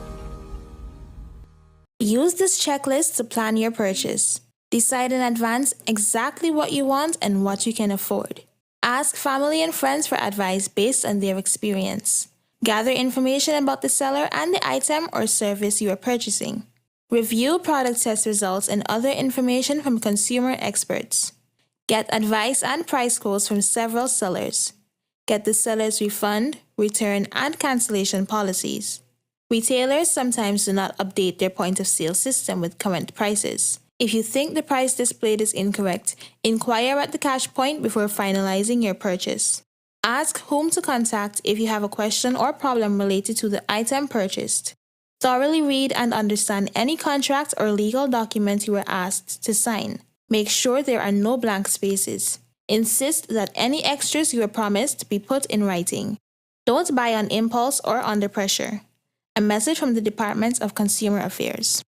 Use this checklist to plan your purchase. Decide in advance exactly what you want and what you can afford. Ask family and friends for advice based on their experience. Gather information about the seller and the item or service you are purchasing. Review product test results and other information from consumer experts. Get advice and price quotes from several sellers. Get the seller's refund, return, and cancellation policies. Retailers sometimes do not update their point-of-sale system with current prices. If you think the price displayed is incorrect, inquire at the cash point before finalizing your purchase. Ask whom to contact if you have a question or problem related to the item purchased. Thoroughly read and understand any contract or legal document you are asked to sign. Make sure there are no blank spaces. Insist that any extras you are promised be put in writing. Don't buy on impulse or under pressure. A message from the Department of Consumer Affairs.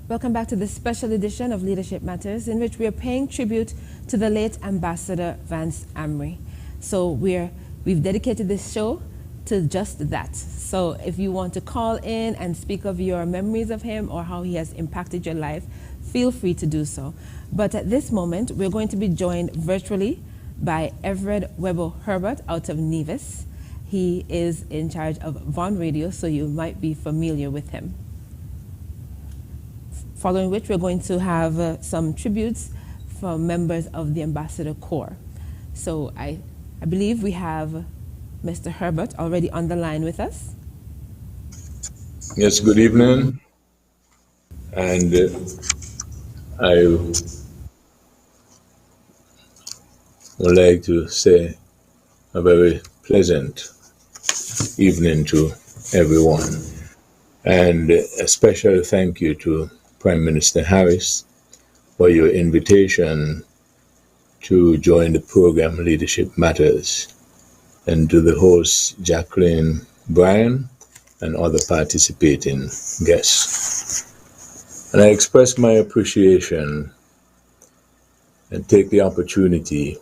Welcome back to this special edition of Leadership Matters, in which we are paying tribute to the late Ambassador Vance Amory. So we've dedicated this show to just that. So if you want to call in and speak of your memories of him or how he has impacted your life, feel free to do so. But at this moment, we're going to be joined virtually by Everett Webber Herbert out of Nevis. He is in charge of Vaughan Radio, so you might be familiar with him. Following which, we're going to have some tributes from members of the Ambassador Corps. So I believe we have Mr. Herbert already on the line with us. Yes, good evening. And I would like to say a very pleasant evening to everyone. And a special thank you to Prime Minister Harris for your invitation to join the program Leadership Matters, and to the hosts Jacqueline Bryan and other participating guests. And I express my appreciation and take the opportunity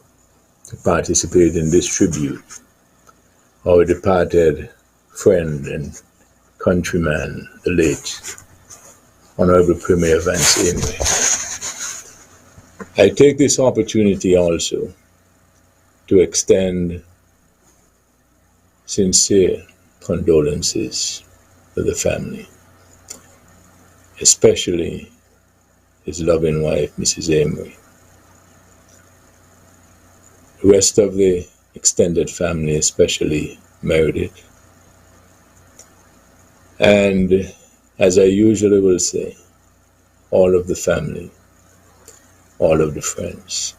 to participate in this tribute our departed friend and countryman, the late Honorable Premier Vance Amory. I take this opportunity also to extend sincere condolences to the family, especially his loving wife, Mrs. Amory. The rest of the extended family, especially Meredith. And as I usually will say, all of the family, all of the friends.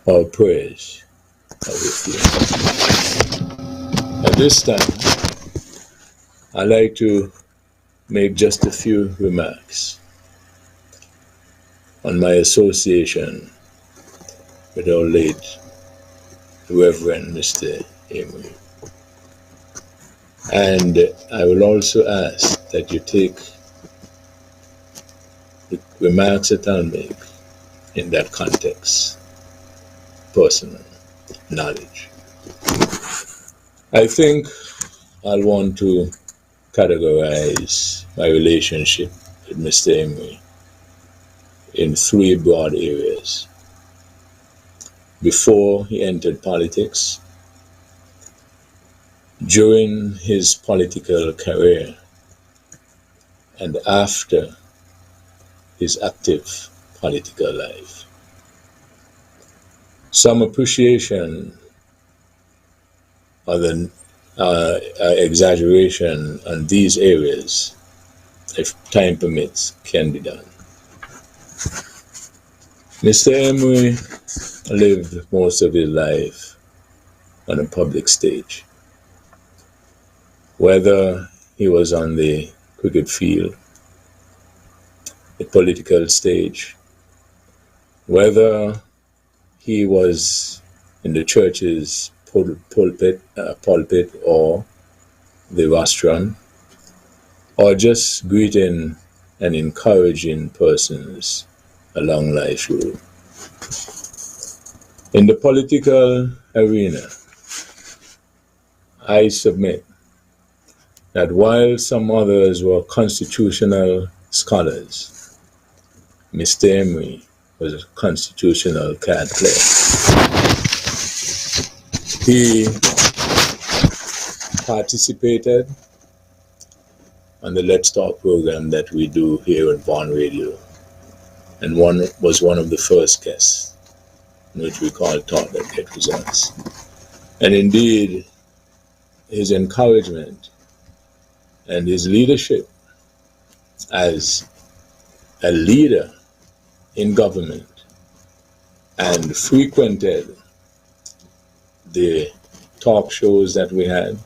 our prayers are with you. At this time, I'd like to make just a few remarks on my association with our late Reverend Mr. Amory. And I will also ask that you take the remarks that I'll make in that context, personal knowledge. I think I'll want to categorize my relationship with Mr. Amory in three broad areas. Before he entered politics, during his political career, and after his active political life. Some appreciation or the exaggeration on these areas, if time permits, can be done. Mr. Amory lived most of his life on a public stage. Whether he was on the cricket field, the political stage, whether he was in the church's pulpit or the rostrum, or just greeting and encouraging persons along life's road. In the political arena, I submit that while some others were constitutional scholars, Mr. Amory was a constitutional card player. He participated on the Let's Talk program that we do here at Vaughn Radio, and was one of the first guests, which we call Talk That Get Results. And indeed, his encouragement and his leadership as a leader in government and frequented the talk shows that we had,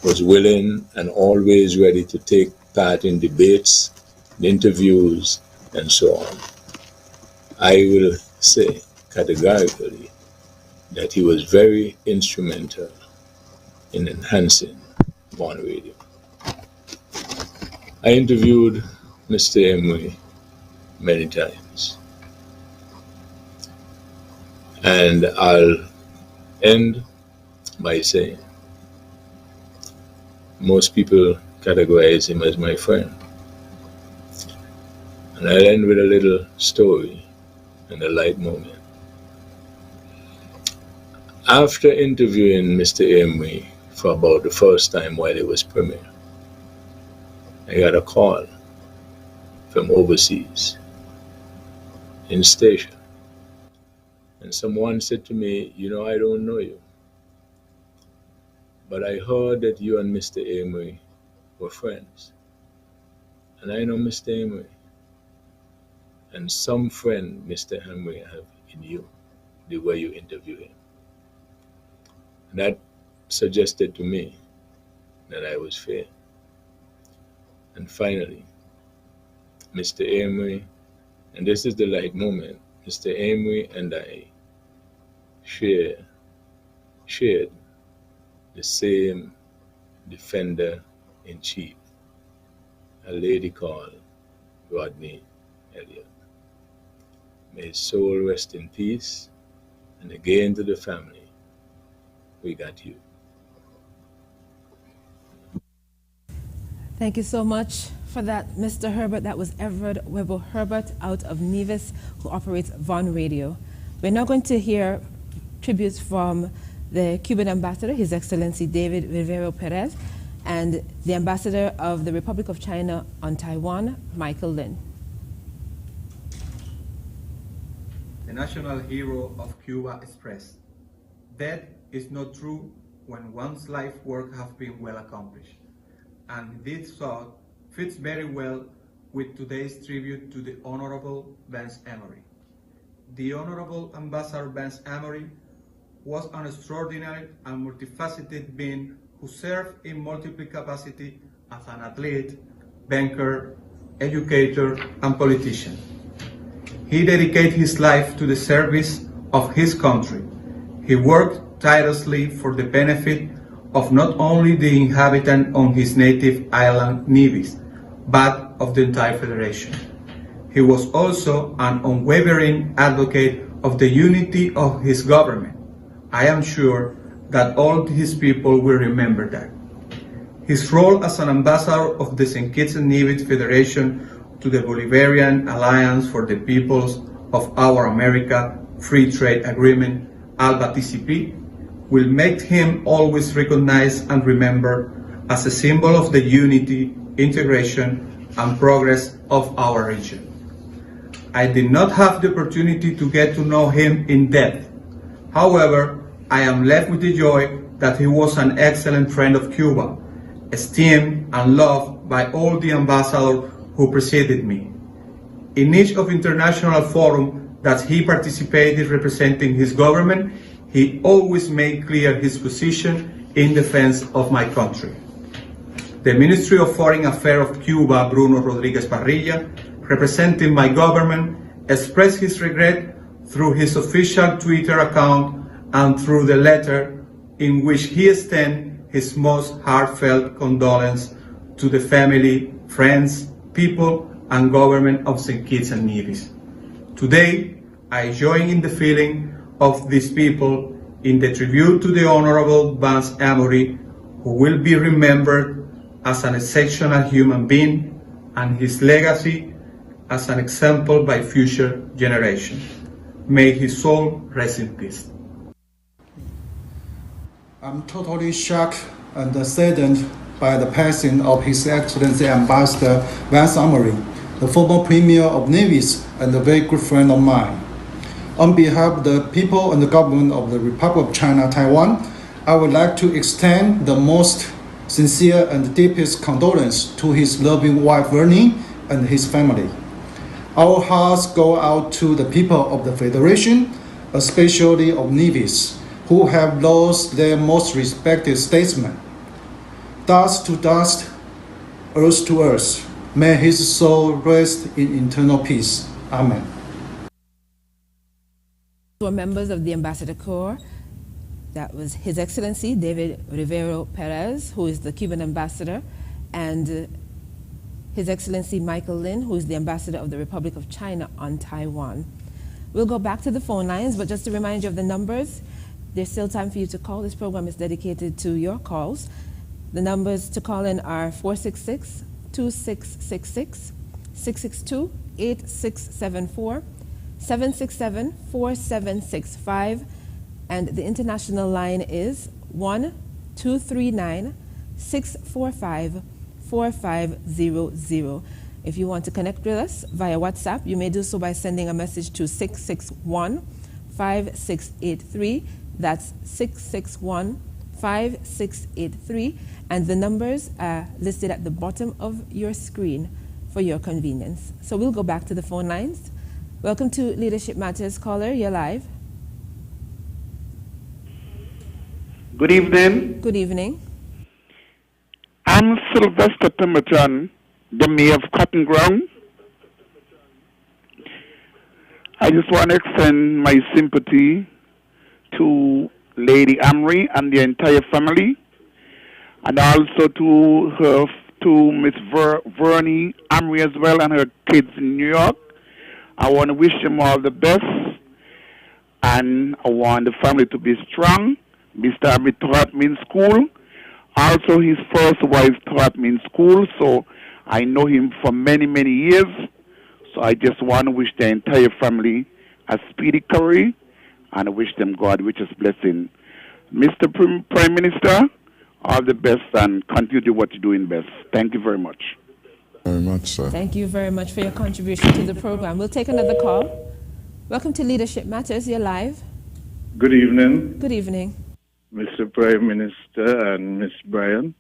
was willing and always ready to take part in debates, interviews, and so on. I will say categorically that he was very instrumental in enhancing Vaughn Radio. I interviewed Mr. Amory many times, and I'll end by saying most people categorize him as my friend. And I'll end with a little story and a light moment. After interviewing Mr. Amory for about the first time while he was Premier, I got a call from overseas in station. And someone said to me, "You know, I don't know you, but I heard that you and Mr. Amory were friends. And I know Mr. Amory, and some friend Mr. Amory have in you, the way you interview him." And that suggested to me that I was fair. And finally, Mr. Amory, and this is the light moment, Mr. Amory and I shared the same defender-in-chief, a lady called Rodney Elliott. May his soul rest in peace, and again to the family, we got you. Thank you so much for that, Mr. Herbert. That was Everett Webber Herbert out of Nevis, who operates Vaughn Radio. We're now going to hear tributes from the Cuban ambassador, His Excellency David Rivero Perez, and the ambassador of the Republic of China on Taiwan, Michael Lin. The national hero of Cuba expressed, "Death is not true when one's life work has been well accomplished." And this thought fits very well with today's tribute to the Honorable Vance Amory. The Honorable Ambassador Vance Amory was an extraordinary and multifaceted being who served in multiple capacities as an athlete, banker, educator, and politician. He dedicated his life to the service of his country. He worked tirelessly for the benefit of not only the inhabitants on his native island, Nevis, but of the entire Federation. He was also an unwavering advocate of the unity of his government. I am sure that all his people will remember that. His role as an ambassador of the St. Kitts and Nevis Federation to the Bolivarian Alliance for the Peoples of Our America Free Trade Agreement, ALBA-TCP, will make him always recognized and remembered as a symbol of the unity, integration, and progress of our region. I did not have the opportunity to get to know him in depth. However, I am left with the joy that he was an excellent friend of Cuba, esteemed and loved by all the ambassadors who preceded me. In each of international forums that he participated representing his government, he always made clear his position in defense of my country. The Ministry of Foreign Affairs of Cuba, Bruno Rodriguez Parrilla, representing my government, expressed his regret through his official Twitter account and through the letter in which he extended his most heartfelt condolence to the family, friends, people, and government of St. Kitts and Nevis. Today, I join in the feeling of these people in the tribute to the Honorable Vance Amory, who will be remembered as an exceptional human being and his legacy as an example by future generations. May his soul rest in peace. I'm totally shocked and saddened by the passing of His Excellency Ambassador Vance Amory, the former Premier of Nevis and a very good friend of mine. On behalf of the people and the government of the Republic of China, Taiwan, I would like to extend the most sincere and deepest condolence to his loving wife Vernie and his family. Our hearts go out to the people of the Federation, especially of Nevis, who have lost their most respected statesman. Dust to dust, earth to earth. May his soul rest in eternal peace. Amen. Were members of the Ambassador Corps. That was His Excellency David Rivero Perez, who is the Cuban ambassador, and His Excellency Michael Lin, who is the ambassador of the Republic of China on Taiwan. We'll go back to the phone lines, but just to remind you of the numbers, there's still time for you to call. This program is dedicated to your calls. The numbers to call in are 466-2666, 662-8674, 767-4765, and the international line is 1-239-645-4500. If you want to connect with us via WhatsApp, you may do so by sending a message to 661-5683. That's 661-5683. And the numbers are listed at the bottom of your screen for your convenience. So we'll go back to the phone lines. Welcome to Leadership Matters. Caller, you're live. Good evening. Good evening. I'm Sylvester Pemberton, the mayor of Cotton Ground. I just want to extend my sympathy to Lady Amory and the entire family, and also to Miss Vernie Amory as well and her kids in New York. I want to wish them all the best, and I want the family to be strong. Mr. Amory taught me in school. Also, his first wife taught me in school, so I know him for many, many years. So I just want to wish the entire family a speedy recovery and I wish them God richest blessing. Mr. Prime Minister, all the best and continue to do what you're doing best. Thank you very much. Very much, sir. Thank you very much for your contribution to the program. We'll take another call. Welcome to Leadership Matters. You're live. Good evening. Good evening. Mr. Prime Minister and Miss Bryan.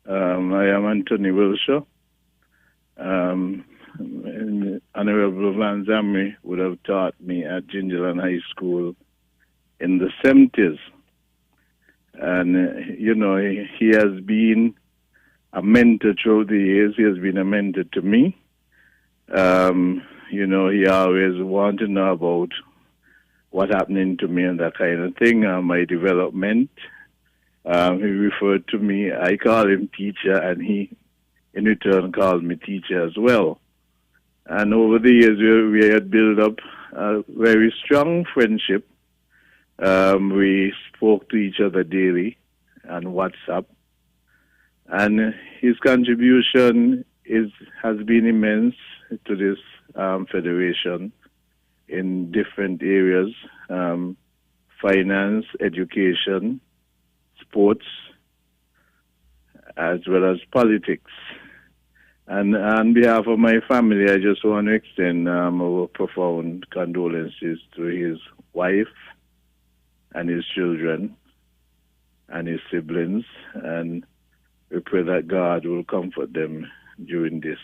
I am Anthony Wilshire. Honorable Vance Amory would have taught me at Gingerland High School in the 70s. And, he has been a mentor through the years. He has been a mentor to me. He always wanted to know about what happening to me and that kind of thing, my development. He referred to me, I call him teacher, and he in return called me teacher as well. And over the years, we had built up a very strong friendship. We spoke to each other daily on WhatsApp. And his contribution has been immense to this federation in different areas, finance, education, sports, as well as politics. And on behalf of my family, I just want to extend our profound condolences to his wife and his children and his siblings, and we pray that God will comfort them during this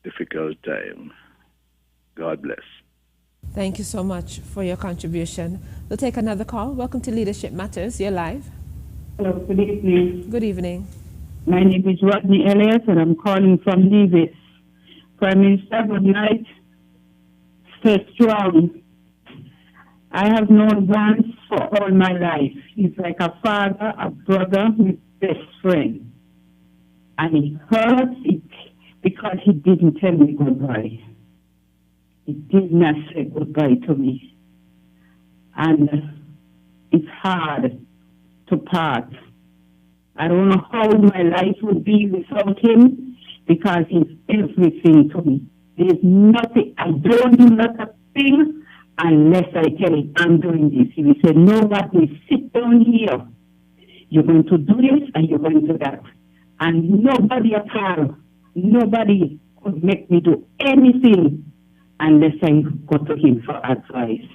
difficult time. God bless. Thank you so much for your contribution. We'll take another call. Welcome to Leadership Matters. You're live. Hello, good evening. Good evening. My name is Rodney Elliott, and I'm calling from Nevis. Prime Minister, good night. Stay strong. I have known Vance for all my life. He's like a father, a brother, his best friend. And it hurts because he didn't tell me goodbye. He did not say goodbye to me. And it's hard to part. I don't know how my life would be without him, because he's everything to me. There's nothing, I don't do not a thing unless I tell him I'm doing this. He will say, no, what, we sit down here. You're going to do this and you're going to do that. And nobody at all, nobody could make me do anything unless I go to him for advice.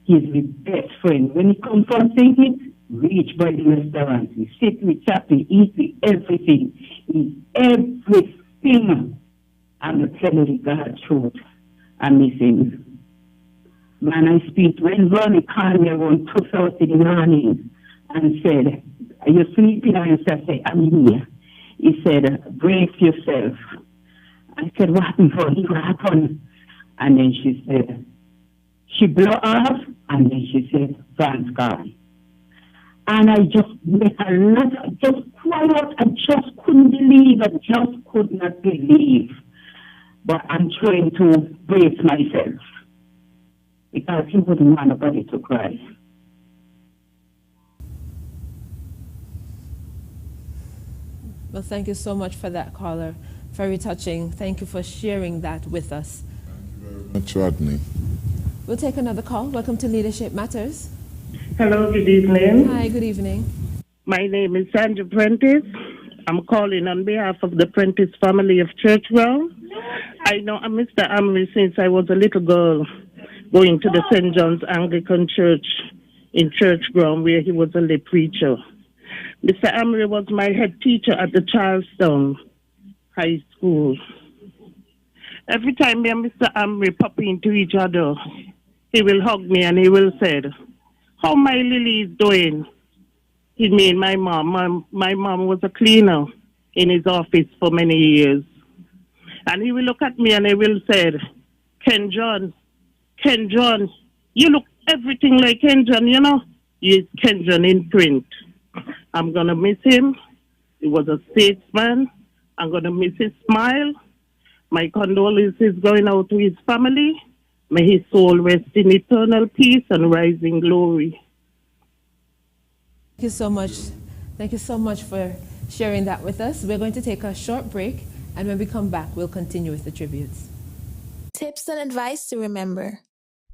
He's my best friend. When he comes from thinking, reach by the restaurant. We sit, we chat, we eat, we everything. He's everything. I'm telling you God's truth. I'm missing. Man, I speak. When Ronnie called me around 2:30 in the morning and said, are you sleeping? And I said, I'm here. He said, brace yourself. I said, what happened for you? What happened? And then she said, she blew off, and then she said, Vance gone. And I just made a lot, I just cried out. I just couldn't believe. I just could not believe. But I'm trying to brace myself, because he wouldn't want nobody to cry. Well, thank you so much for that, caller. Very touching. Thank you for sharing that with us. Much, Rodney. We'll take another call. Welcome to Leadership Matters. Hello, good evening. Hi, good evening. My name is Sandra Prentice. I'm calling on behalf of the Prentice family of Churchwell. I know Mr. Amory since I was a little girl, going to the St. John's Anglican Church in Church Ground, where he was a lay preacher. Mr. Amory was my head teacher at the Charlestown High School. Every time me and Mr. Amory pop into each other, he will hug me and he will say, how my Lily is doing? He mean my mom. My mom was a cleaner in his office for many years. And he will look at me and he will say, Ken John, you look everything like Ken John, you know? He's Ken John in print. I'm going to miss him. He was a statesman. I'm going to miss his smile. My condolences going out to his family. May his soul rest in eternal peace and rising glory. Thank you so much. Thank you so much for sharing that with us. We're going to take a short break, and when we come back, we'll continue with the tributes. Tips and advice to remember.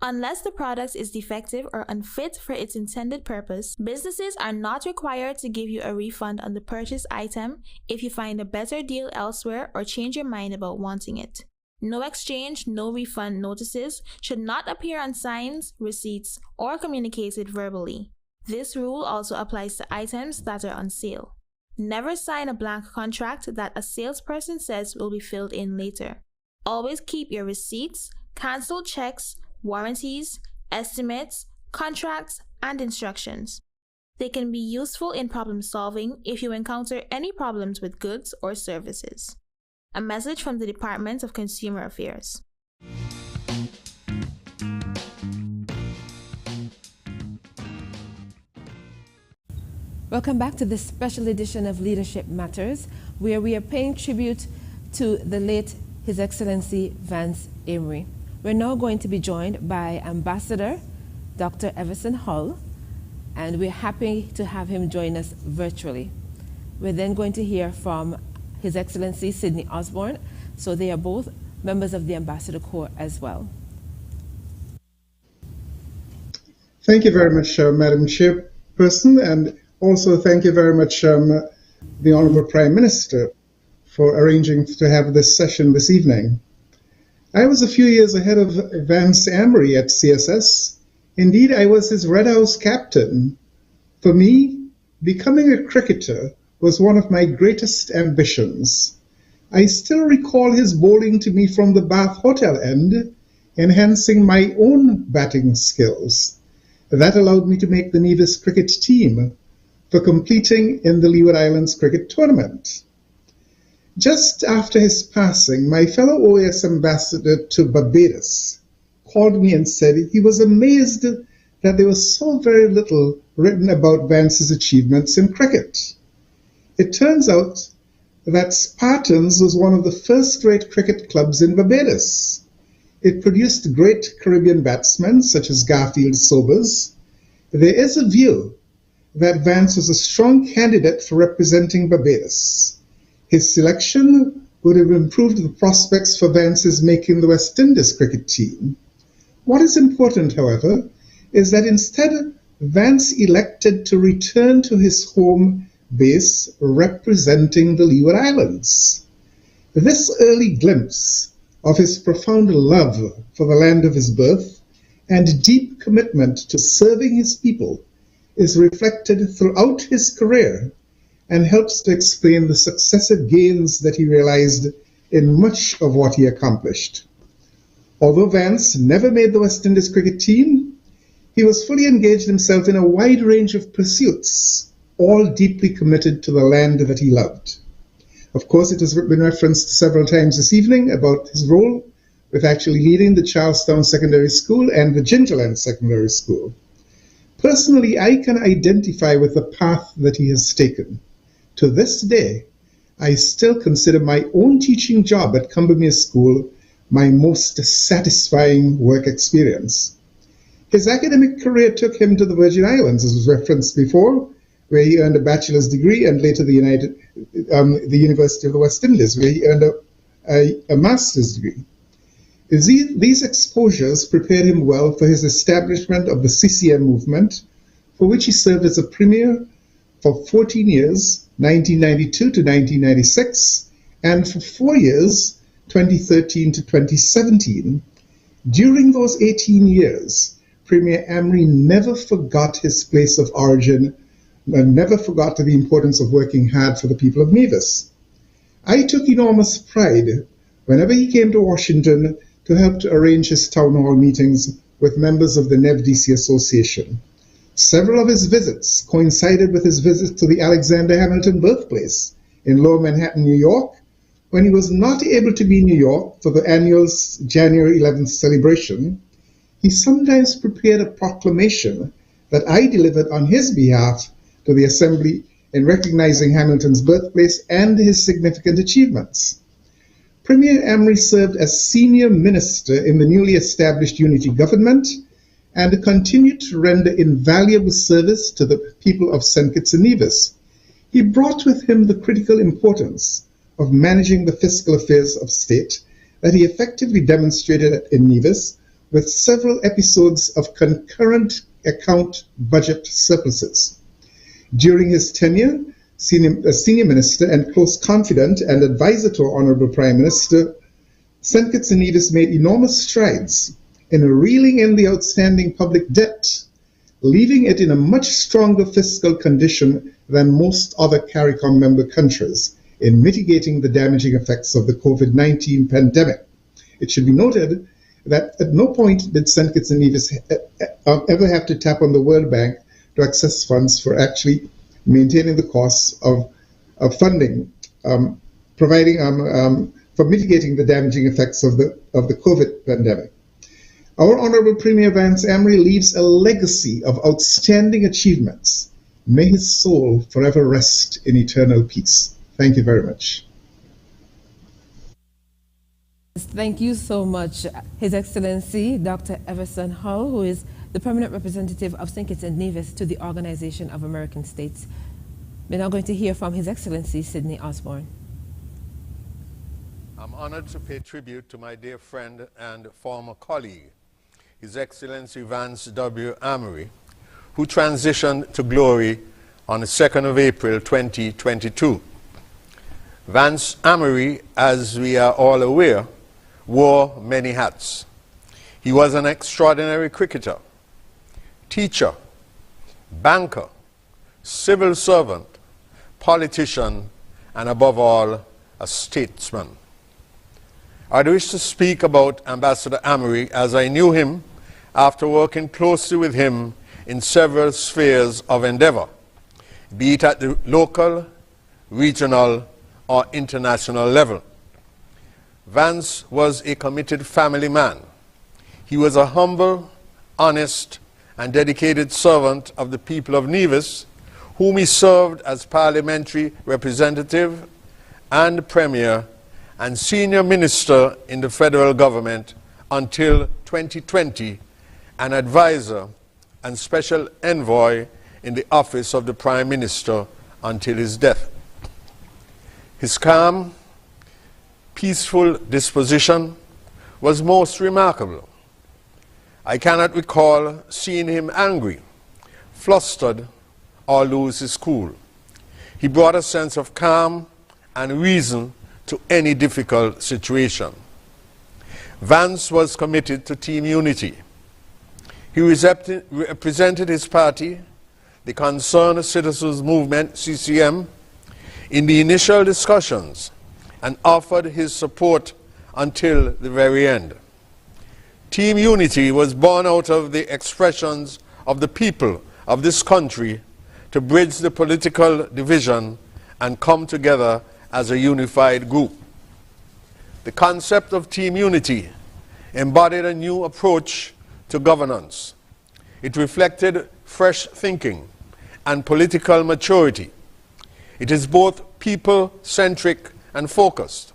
Unless the product is defective or unfit for its intended purpose, businesses are not required to give you a refund on the purchased item if you find a better deal elsewhere or change your mind about wanting it. No exchange, no refund notices should not appear on signs, receipts, or communicated verbally. This rule also applies to items that are on sale. Never sign a blank contract that a salesperson says will be filled in later. Always keep your receipts, cancelled checks, warranties, estimates, contracts, and instructions. They can be useful in problem solving if you encounter any problems with goods or services. A message from the Department of Consumer Affairs. Welcome back to this special edition of Leadership Matters, where we are paying tribute to the late His Excellency Vance Amory. We're now going to be joined by Ambassador Dr. Everson Hull, and we're happy to have him join us virtually. We're then going to hear from His Excellency Sidney Osborne, so they are both members of the Ambassador Corps as well. Thank you very much, Madam Chairperson, and also thank you very much, the Honourable Prime Minister, for arranging to have this session this evening. I was a few years ahead of Vance Amory at CSS. Indeed, I was his Red House captain. For me, becoming a cricketer was one of my greatest ambitions. I still recall his bowling to me from the Bath Hotel end, enhancing my own batting skills. That allowed me to make the Nevis cricket team for completing in the Leeward Islands cricket tournament. Just after his passing, my fellow OAS ambassador to Barbados called me and said he was amazed that there was so very little written about Vance's achievements in cricket. It turns out that Spartans was one of the first-rate cricket clubs in Barbados. It produced great Caribbean batsmen such as Garfield Sobers. There is a view that Vance was a strong candidate for representing Barbados. His selection would have improved the prospects for Vance's making the West Indies cricket team. What is important, however, is that instead Vance elected to return to his home base representing the Leeward Islands. This early glimpse of his profound love for the land of his birth and deep commitment to serving his people is reflected throughout his career and helps to explain the successive gains that he realized in much of what he accomplished. Although Vance never made the West Indies cricket team, he was fully engaged himself in a wide range of pursuits, all deeply committed to the land that he loved. Of course, it has been referenced several times this evening about his role with actually leading the Charlestown Secondary School and the Gingerland Secondary School. Personally, I can identify with the path that he has taken. To this day, I still consider my own teaching job at Combermere School my most satisfying work experience. His academic career took him to the Virgin Islands, as was referenced before, where he earned a bachelor's degree, and later the University of the West Indies, where he earned a master's degree. These exposures prepared him well for his establishment of the CCM movement, for which he served as a premier for 14 years, 1992 to 1996, and for 4 years, 2013 to 2017. During those 18 years, Premier Amory never forgot his place of origin and never forgot the importance of working hard for the people of Nevis. I took enormous pride whenever he came to Washington to help to arrange his town hall meetings with members of the NEV-DC Association. Several of his visits coincided with his visit to the Alexander Hamilton birthplace in Lower Manhattan, New York, when he was not able to be in New York for the annual January 11th celebration. He sometimes prepared a proclamation that I delivered on his behalf to the Assembly in recognizing Hamilton's birthplace and his significant achievements. Premier Amory served as senior minister in the newly established unity government and continued to render invaluable service to the people of St. Kitts and Nevis. He brought with him the critical importance of managing the fiscal affairs of state that he effectively demonstrated in Nevis with several episodes of concurrent account budget surpluses. During his tenure, senior minister and close confidant and advisor to our Honourable Prime Minister, St. Kitts and Nevis made enormous strides in reeling in the outstanding public debt, leaving it in a much stronger fiscal condition than most other CARICOM member countries in mitigating the damaging effects of the COVID-19 pandemic. It should be noted that at no point did St. Kitts and Nevis ever have to tap on the World Bank to access funds for actually maintaining the costs of funding, providing for mitigating the damaging effects of the COVID pandemic. Our Honorable Premier Vance Amory leaves a legacy of outstanding achievements. May his soul forever rest in eternal peace. Thank you very much. Thank you so much, His Excellency Dr. Everson Hull, who is the permanent representative of St. Kitts and Nevis to the Organization of American States. We're now going to hear from His Excellency Sidney Osborne. I'm honored to pay tribute to my dear friend and former colleague, His Excellency Vance W. Amory, who transitioned to glory on the 2nd of April 2022. Vance Amory, as we are all aware, wore many hats. He was an extraordinary cricketer, teacher, banker, civil servant, politician, and above all, a statesman. I wish to speak about Ambassador Amory as I knew him after working closely with him in several spheres of endeavor, be it at the local, regional, or international level. Vance was a committed family man. He was a humble, honest, and dedicated servant of the people of Nevis, whom he served as parliamentary representative and premier and senior minister in the federal government until 2020, an advisor and special envoy in the office of the Prime Minister until his death. His calm, peaceful disposition was most remarkable. I cannot recall seeing him angry, flustered, or lose his cool. He brought a sense of calm and reason to any difficult situation. Vance was committed to team unity. He represented his party, the Concerned Citizens Movement, CCM, in the initial discussions and offered his support until the very end. Team unity was born out of the expressions of the people of this country to bridge the political division and come together as a unified group. The concept of team unity embodied a new approach to governance. It reflected fresh thinking and political maturity. It is both people-centric and focused.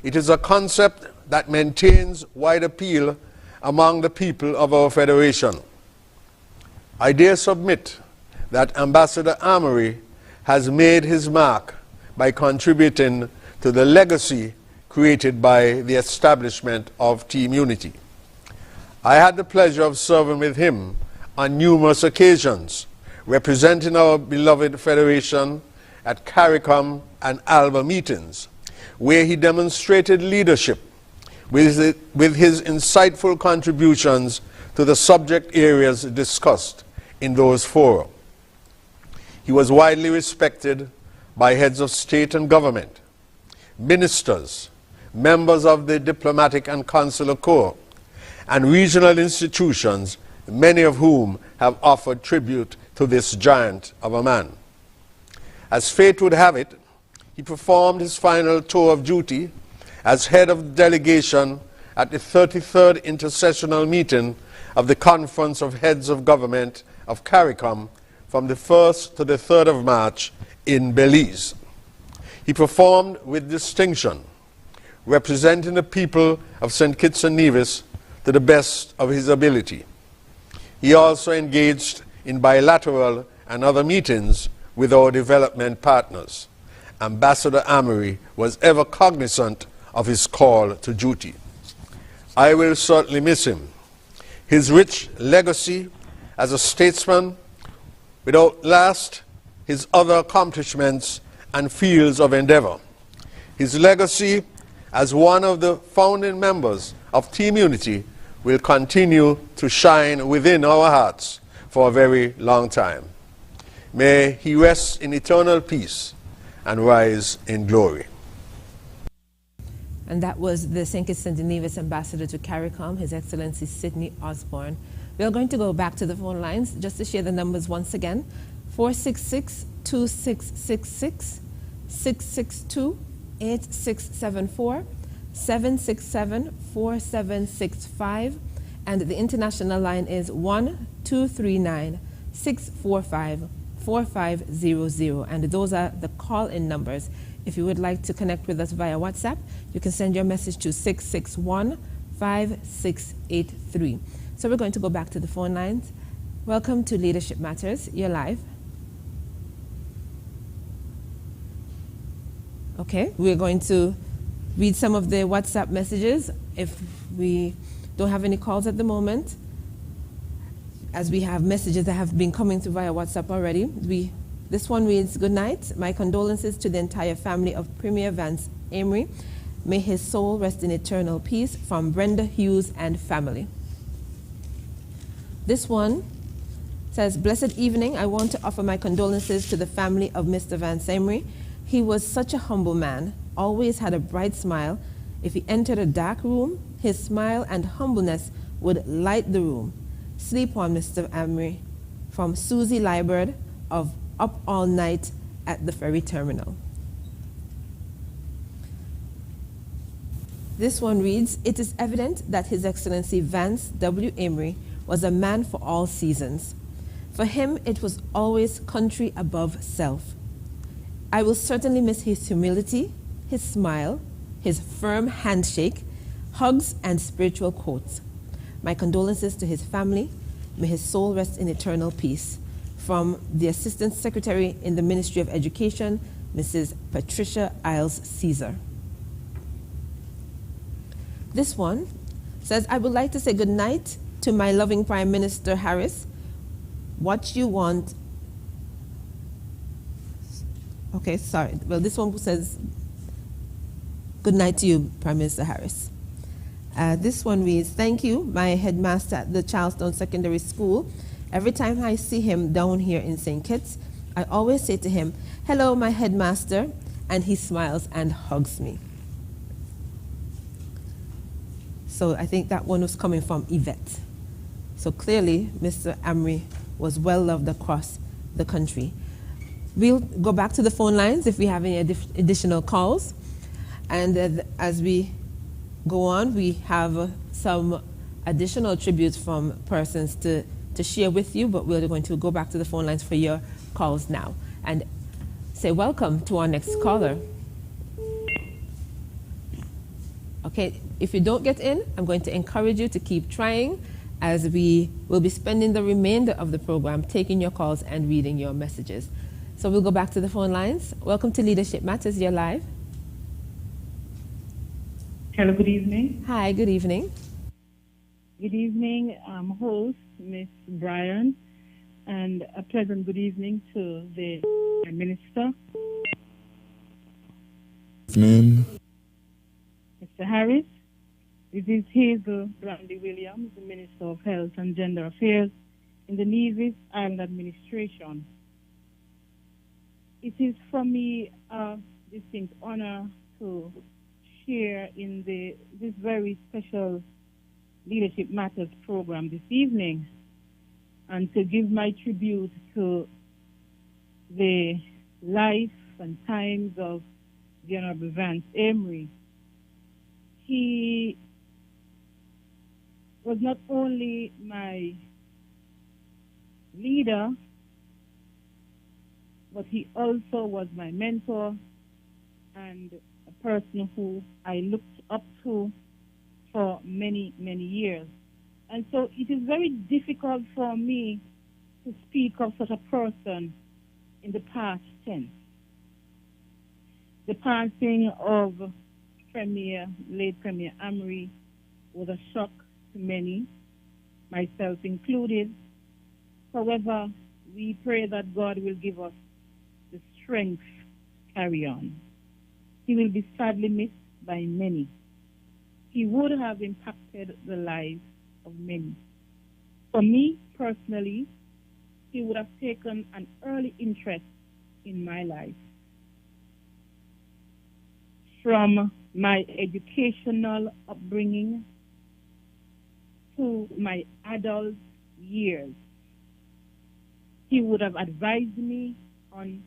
It is a concept that maintains wide appeal among the people of our federation. I dare submit that Ambassador Amory has made his mark by contributing to the legacy created by the establishment of Team Unity. I had the pleasure of serving with him on numerous occasions, representing our beloved federation at CARICOM and ALBA meetings, where he demonstrated leadership with his insightful contributions to the subject areas discussed in those fora. He was widely respected by heads of state and government, ministers, members of the diplomatic and consular corps, and regional institutions, many of whom have offered tribute to this giant of a man. As fate would have it, he performed his final tour of duty as head of the delegation at the 33rd Intersessional Meeting of the Conference of Heads of Government of CARICOM from the 1st to the 3rd of March in Belize. He performed with distinction, representing the people of St. Kitts and Nevis to the best of his ability. He also engaged in bilateral and other meetings with our development partners. Ambassador Amory was ever cognizant of his call to duty. I will certainly miss him. His rich legacy as a statesman will outlast his other accomplishments and fields of endeavor. His legacy as one of the founding members of Team Unity will continue to shine within our hearts for a very long time. May he rest in eternal peace and rise in glory. And that was the St. Kitts and Nevis Ambassador to CARICOM, His Excellency Sidney Osborne. We are going to go back to the phone lines just to share the numbers once again. 466-2666, 662-8674, 767-4765, and the international line is 1-239-645-4500. And those are the call-in numbers. If you would like to connect with us via WhatsApp, you can send your message to 661-5683. So we're going to go back to the phone lines. Welcome to Leadership Matters. You're live. Okay, we're going to read some of the WhatsApp messages if we don't have any calls at the moment, as we have messages that have been coming through via WhatsApp already. This one reads, "Good night. My condolences to the entire family of Premier Vance Amory. May his soul rest in eternal peace, from Brenda Hughes and family." This one says, "Blessed evening. I want to offer my condolences to the family of Mr. Vance Amory. He was such a humble man, always had a bright smile. If he entered a dark room, his smile and humbleness would light the room. Sleep on, Mr. Amory." From Susie Liebert of Up All Night at the Ferry Terminal. This one reads, "It is evident that His Excellency Vance W. Amory was a man for all seasons. For him, it was always country above self. I will certainly miss his humility, his smile, his firm handshake, hugs, and spiritual quotes. My condolences to his family. May his soul rest in eternal peace. From the Assistant Secretary in the Ministry of Education, Mrs. Patricia Iles Caesar." This one says, "I would like to say good night to my loving Prime Minister Harris. What you want..." Okay, sorry. Well, this one says, "Good night to you, Prime Minister Harris." This one reads, "Thank you, my headmaster at the Charlestown Secondary School. Every time I see him down here in St. Kitts, I always say to him, 'Hello, my headmaster,' and he smiles and hugs me." So I think that one was coming from Yvette. So clearly, Mr. Amory was well loved across the country. We'll go back to the phone lines if we have any additional calls. And as we go on, we have some additional tributes from persons to share with you, but we're going to go back to the phone lines for your calls now and say welcome to our next caller. Okay, if you don't get in, I'm going to encourage you to keep trying, as we will be spending the remainder of the program taking your calls and reading your messages. So we'll go back to the phone lines. Welcome to Leadership Matters. You're live. Hello, good evening. Hi, good evening. Good evening, host, Miss Bryan, and a pleasant good evening to the Minister. Evening. Mr. Harris, this is Hazel Brandy Williams, the Minister of Health and Gender Affairs in the Nevis Island Administration. It is for me a distinct honor to share in this very special Leadership Matters program this evening, and to give my tribute to the life and times of the Honorable Vance Amory. He was not only my leader, but he also was my mentor and a person who I looked up to for many, many years. And so it is very difficult for me to speak of such a person in the past tense. The passing of late Premier Amory was a shock to many, myself included. However, we pray that God will give us the strength to carry on. He will be sadly missed by many. He would have impacted the lives of many. For me personally, he would have taken an early interest in my life. From my educational upbringing to my adult years. He would have advised me on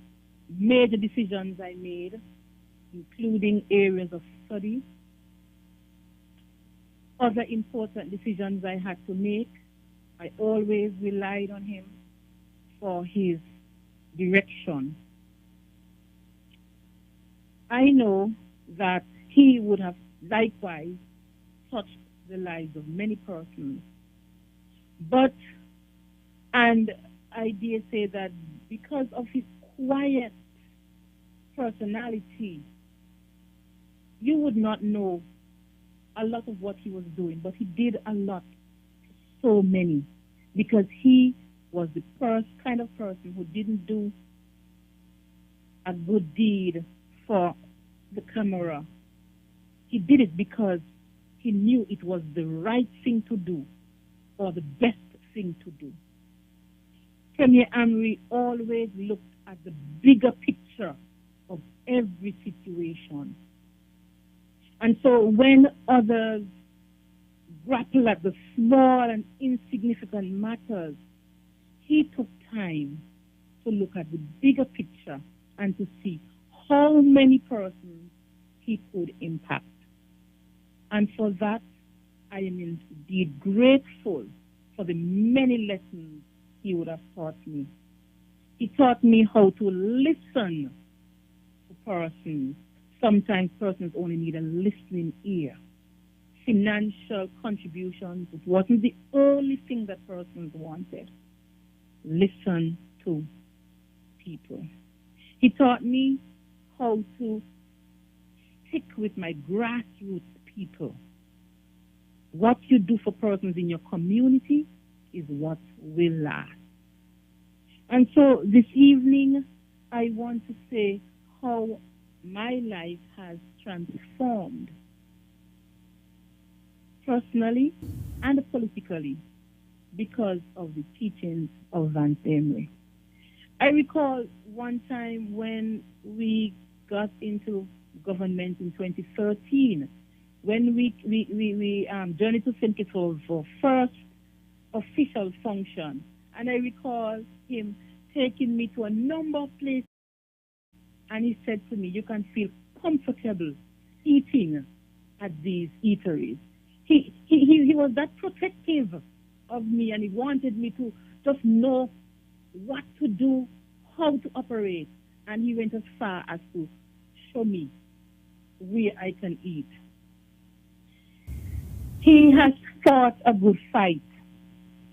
major decisions I made, including areas of study, other important decisions I had to make. I always relied on him for his direction. I know that he would have likewise touched the lives of many persons. But, and I dare say that because of his quiet personality, you would not know a lot of what he was doing, but he did a lot for so many, because he was the kind of person who didn't do a good deed for the camera. He did it because he knew it was the right thing to do, or the best thing to do. Premier Amory always looked at the bigger picture of every situation. And so when others grapple at the small and insignificant matters, he took time to look at the bigger picture and to see how many persons he could impact. And for that, I am indeed grateful for the many lessons he would have taught me. He taught me how to listen to persons. Sometimes persons only need a listening ear. Financial contributions, it wasn't the only thing that persons wanted. Listen to people. He taught me how to stick with my grassroots people. What you do for persons in your community is what will last. And so this evening, I want to say how my life has transformed personally and politically because of the teachings of Vance Amory. I recall one time when we got into government in 2013, when we journeyed to St. Kitts for our first official function. And I recall him taking me to a number of places, and he said to me, you can feel comfortable eating at these eateries. He was that protective of me, and he wanted me to just know what to do, how to operate, and he went as far as to show me where I can eat. He has fought a good fight.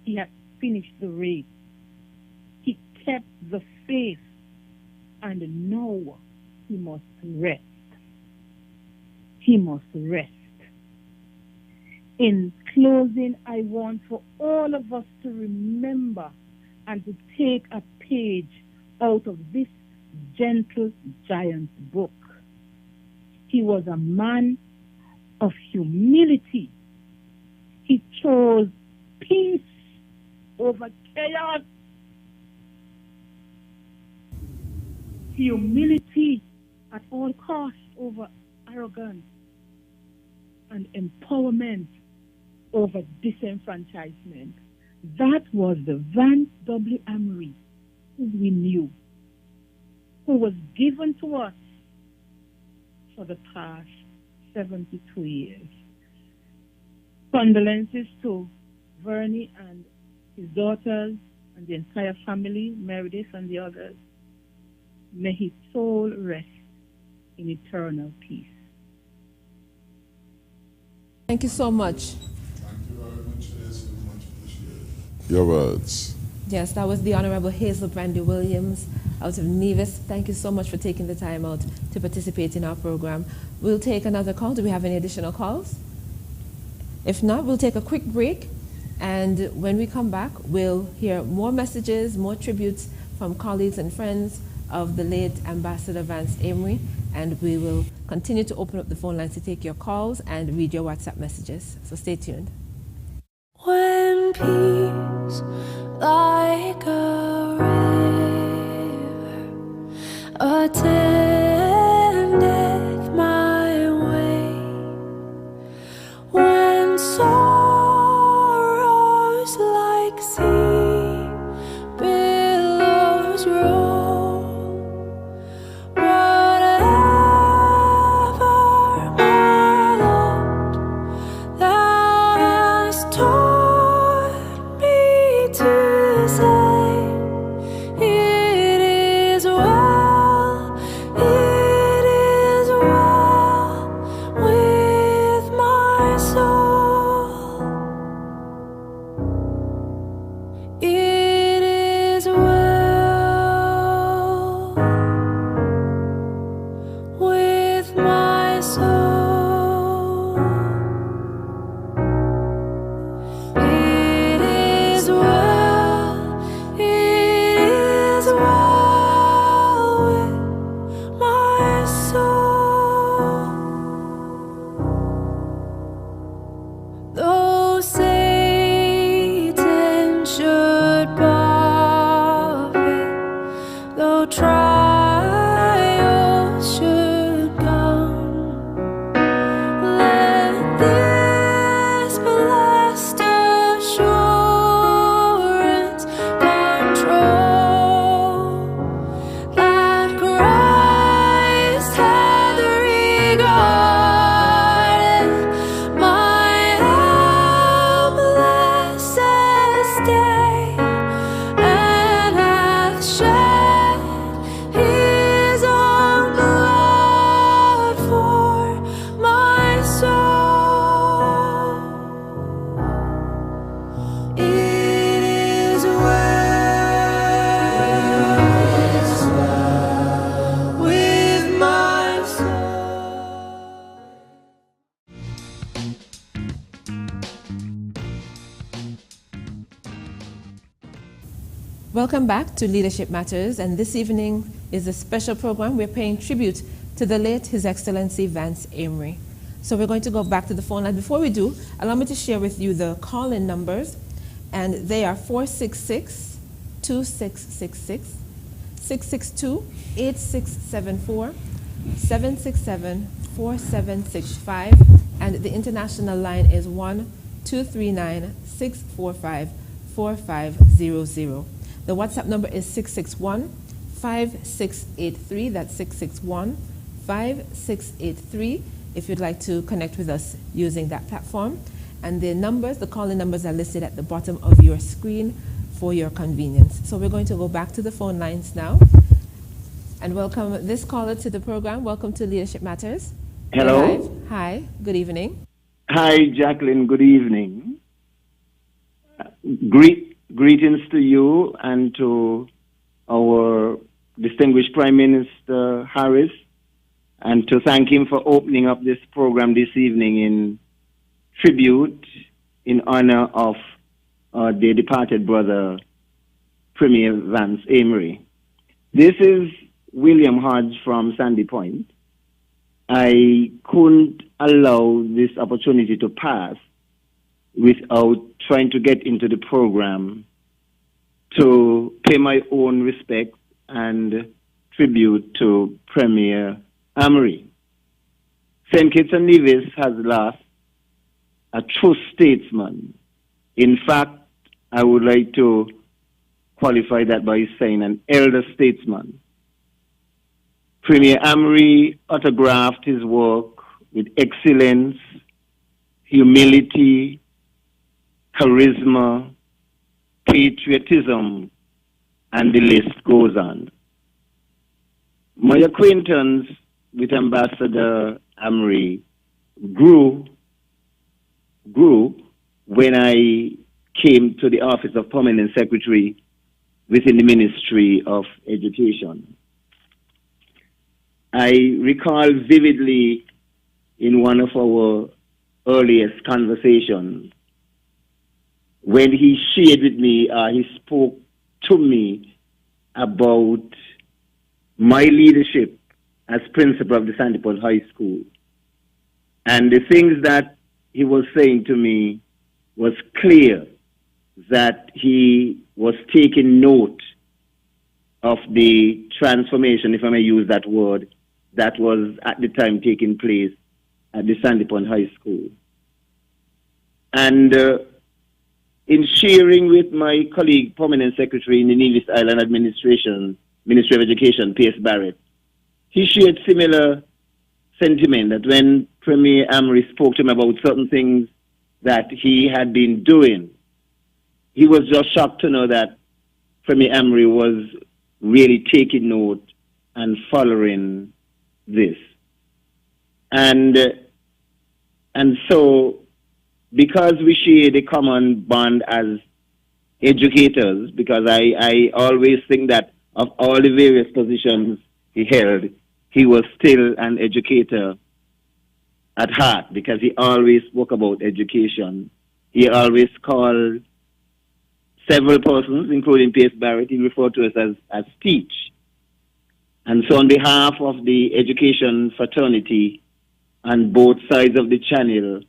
He has finished the race. He kept the faith, and now he must rest. He must rest. In closing, I want for all of us to remember and to take a page out of this gentle giant's book. He was a man of humility. He chose peace over chaos. Humility at all costs over arrogance, and empowerment over disenfranchisement. That was the Vance W. Amory who we knew, who was given to us for the past 72 years. Condolences to Vernie and his daughters and the entire family, Meredith and the others. May his soul rest in eternal peace. Thank you so much. Thank you very much, Hazel. Much appreciated. Your words. Yes, that was the Honorable Hazel Brandy Williams out of Nevis. Thank you so much for taking the time out to participate in our program. We'll take another call. Do we have any additional calls? If not, we'll take a quick break. And when we come back, we'll hear more messages, more tributes from colleagues and friends of the late Ambassador Vance Amory. And we will continue to open up the phone lines to take your calls and read your WhatsApp messages. So stay tuned. When peace like a river attendeth my way, Welcome back to Leadership Matters, and this evening is a special program. We're paying tribute to the late His Excellency Vance Amory. So we're going to go back to the phone line. Before we do, allow me to share with you the call-in numbers, and they are 466-2666, 662-8674, 767-4765, and the international line is 1-239-645-4500. The WhatsApp number is 661-5683. That's 661-5683 if you'd like to connect with us using that platform. And the numbers, the call-in numbers are listed at the bottom of your screen for your convenience. So we're going to go back to the phone lines now and welcome this caller to the program. Welcome to Leadership Matters. Hello. Hi, good evening. Hi, Jacqueline, good evening. Greetings to you and to our distinguished Prime Minister Harris, and to thank him for opening up this program this evening in tribute in honor of the departed brother, Premier Vance Amory. This is William Hodge from Sandy Point. I couldn't allow this opportunity to pass without trying to get into the program to pay my own respect and tribute to Premier Amory. St. Kitts and Nevis has lost a true statesman. In fact, I would like to qualify that by saying an elder statesman. Premier Amory autographed his work with excellence, humility, charisma, patriotism, and the list goes on. My acquaintance with Ambassador Amory grew when I came to the office of Permanent Secretary within the Ministry of Education. I recall vividly in one of our earliest conversations when he shared with me, he spoke to me about my leadership as principal of the Sandy Point High School. And the things that he was saying to me was clear that he was taking note of the transformation, if I may use that word, that was at the time taking place at the Sandy Point High School. And in sharing with my colleague, Permanent Secretary in the Nevis Island Administration, Ministry of Education, P.S. Barrett, he shared similar sentiment that when Premier Amory spoke to him about certain things that he had been doing, he was just shocked to know that Premier Amory was really taking note and following this. And so, because we share the common bond as educators, because I always think that of all the various positions he held, he was still an educator at heart, because he always spoke about education. He always called several persons, including P.S. Barrett, he referred to us as teach. And so on behalf of the education fraternity on both sides of the channel,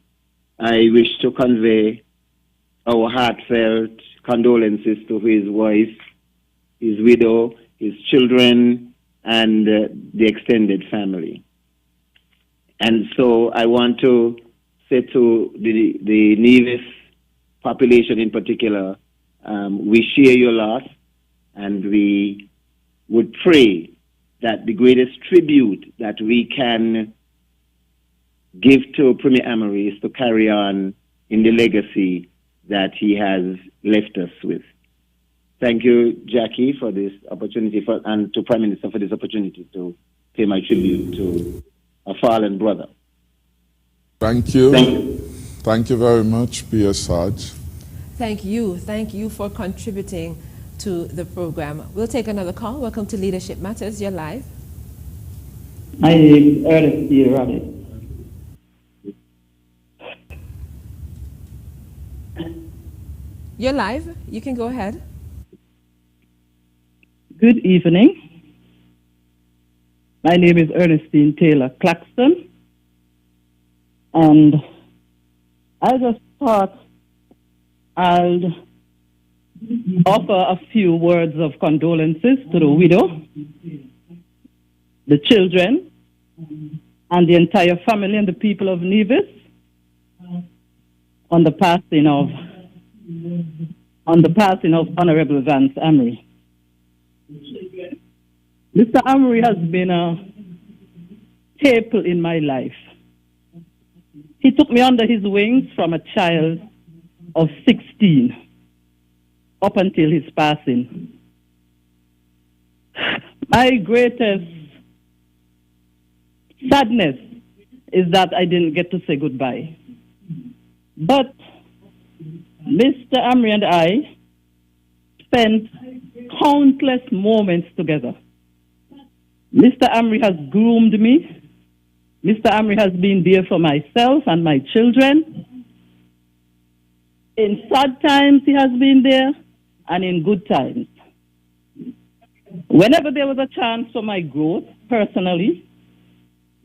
I wish to convey our heartfelt condolences to his wife, his widow, his children, and the extended family. And so I want to say to the Nevis population in particular, we share your loss, and we would pray that the greatest tribute that we can give to Premier Amory is to carry on in the legacy that he has left us with. Thank you, Jackie, for this opportunity, and to Prime Minister for this opportunity to pay my tribute to a fallen brother. Thank you. Thank you. Thank you very much, P.S. Hodge. Thank you for contributing to the program. We'll take another call. Welcome to Leadership Matters. You're live. My name is Ernest D. Roddy. You're live. You can go ahead. Good evening. My name is Ernestine Taylor Claxton, and I just thought I'll offer a few words of condolences to the widow, the children, and the entire family and the people of Nevis on the passing of Honorable Vance Amory. Mr. Amory has been a staple in my life. He took me under his wings from a child of 16 up until his passing. My greatest sadness is that I didn't get to say goodbye. But Mr. Amory and I spent countless moments together. Mr. Amory has groomed me. Mr. Amory has been there for myself and my children. In sad times, he has been there, and in good times. Whenever there was a chance for my growth, personally,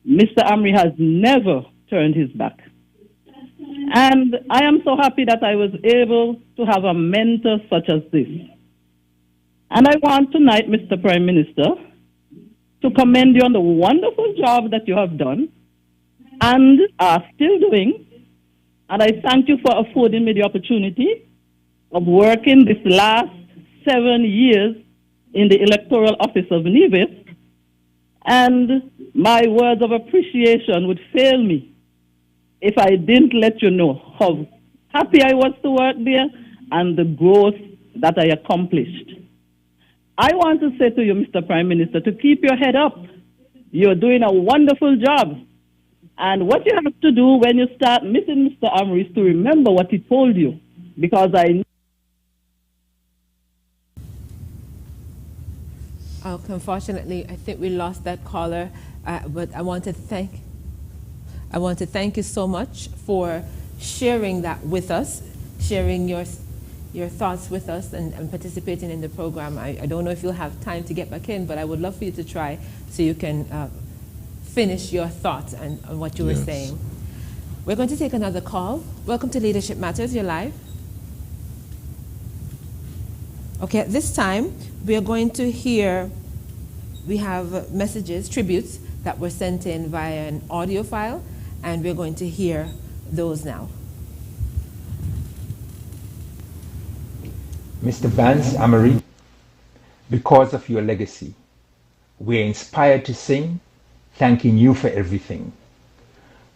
Mr. Amory has never turned his back. And I am so happy that I was able to have a mentor such as this. And I want tonight, Mr. Prime Minister, to commend you on the wonderful job that you have done and are still doing. And I thank you for affording me the opportunity of working this last 7 years in the electoral office of Nevis. And my words of appreciation would fail me if I didn't let you know how happy I was to work there and the growth that I accomplished. I want to say to you, Mr. Prime Minister, to keep your head up. You're doing a wonderful job. And what you have to do when you start missing Mr. Amory is to remember what he told you. Because Unfortunately, I think we lost that caller, but I want to thank you so much for sharing that with us, sharing your thoughts with us and participating in the program. I don't know if you'll have time to get back in, but I would love for you to try so you can finish your thoughts and what you were saying. We're going to take another call. Welcome to Leadership Matters, you're live. Okay, at this time, we are going to hear, we have messages, tributes that were sent in via an audio file, and we're going to hear those now. Mr. Vance Amory, because of your legacy, we're inspired to sing, thanking you for everything.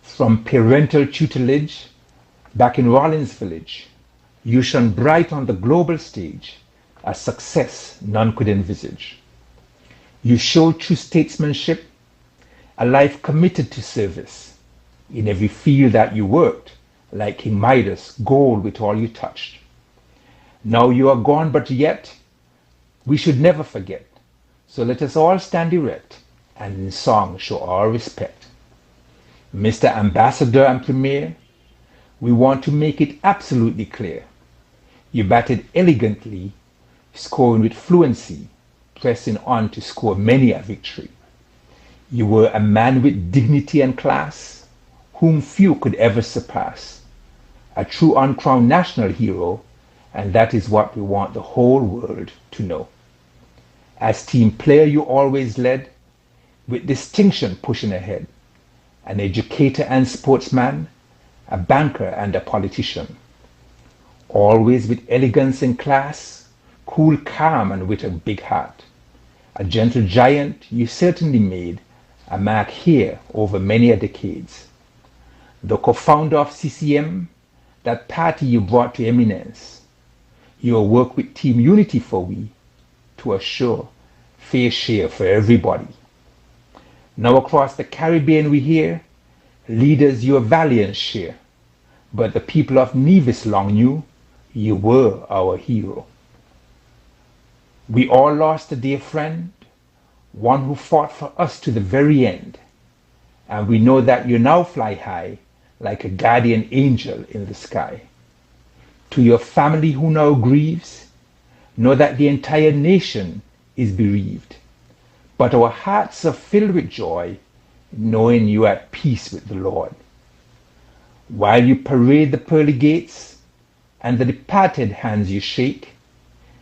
From parental tutelage back in Rollins Village, you shone bright on the global stage, a success none could envisage. You showed true statesmanship, a life committed to service. In every field that you worked, like King Midas, gold with all you touched. Now you are gone, but yet we should never forget. So let us all stand erect and in song show our respect. Mr. Ambassador and Premier, we want to make it absolutely clear. You batted elegantly, scoring with fluency, pressing on to score many a victory. You were a man with dignity and class, whom few could ever surpass. A true uncrowned national hero, and that is what we want the whole world to know. As team player, you always led, with distinction pushing ahead. An educator and sportsman, a banker and a politician. Always with elegance and class, cool, calm, and with a big heart. A gentle giant, you certainly made a mark here over many a decades. The co-founder of CCM, that party you brought to eminence. Your work with Team Unity for we, to assure fair share for everybody. Now across the Caribbean we hear, leaders your valiant share, but the people of Nevis long knew you were our hero. We all lost a dear friend, one who fought for us to the very end, and we know that you now fly high like a guardian angel in the sky. To your family who now grieves, know that the entire nation is bereaved, but our hearts are filled with joy, knowing you are at peace with the Lord. While you parade the pearly gates and the departed hands you shake,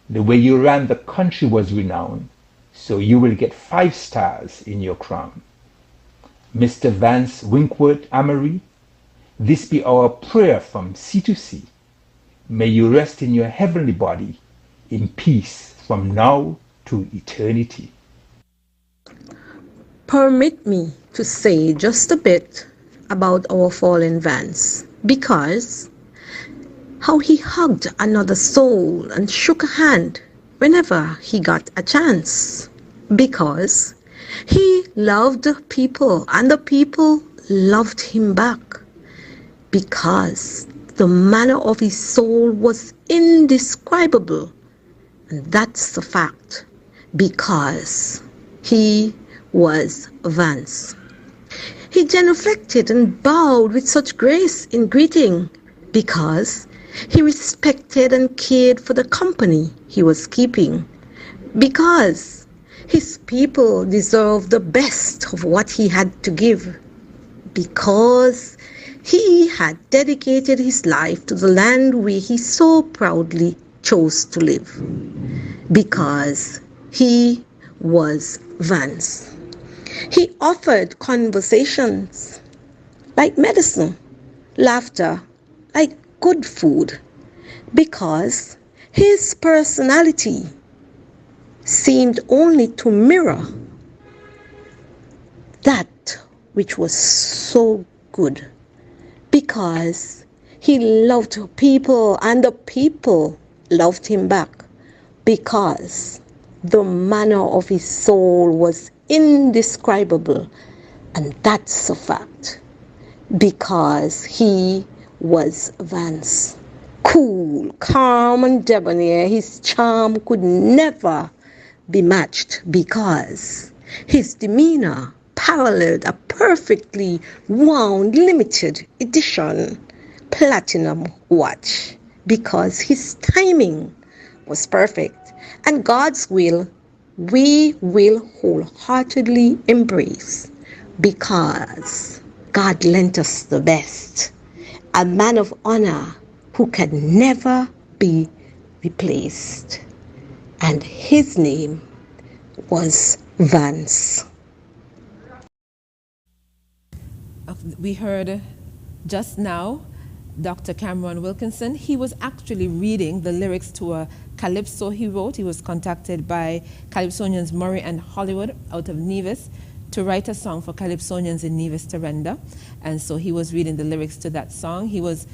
the way you ran the country was renowned, so you will get 5 stars in your crown. Mr. Vance Winkworth Amory, this be our prayer from sea to sea. May you rest in your heavenly body in peace from now to eternity. Permit me to say just a bit about our fallen Vance, because how he hugged another soul and shook a hand whenever he got a chance, because he loved people and the people loved him back, because the manner of his soul was indescribable, and that's the fact, because he was Vance. He genuflected and bowed with such grace in greeting, because he respected and cared for the company he was keeping, because his people deserved the best of what he had to give, because he had dedicated his life to the land where he so proudly chose to live, because he was Vance. He offered conversations like medicine, laughter like good food, because his personality seemed only to mirror that which was so good, because he loved people and the people loved him back, because the manner of his soul was indescribable, and that's a fact, because he was Vance. Cool, calm, and debonair, his charm could never be matched, because his demeanor paralleled a perfectly wound limited edition platinum watch, because his timing was perfect, and God's will we will wholeheartedly embrace, because God lent us the best, a man of honor who can never be replaced, and his name was Vance. We heard just now Dr. Cameron Wilkinson. He was actually reading the lyrics to a calypso he wrote. He was contacted by calypsonians Murray and Hollywood out of Nevis to write a song for calypsonians in Nevis to render. And so he was reading the lyrics to that song. He was,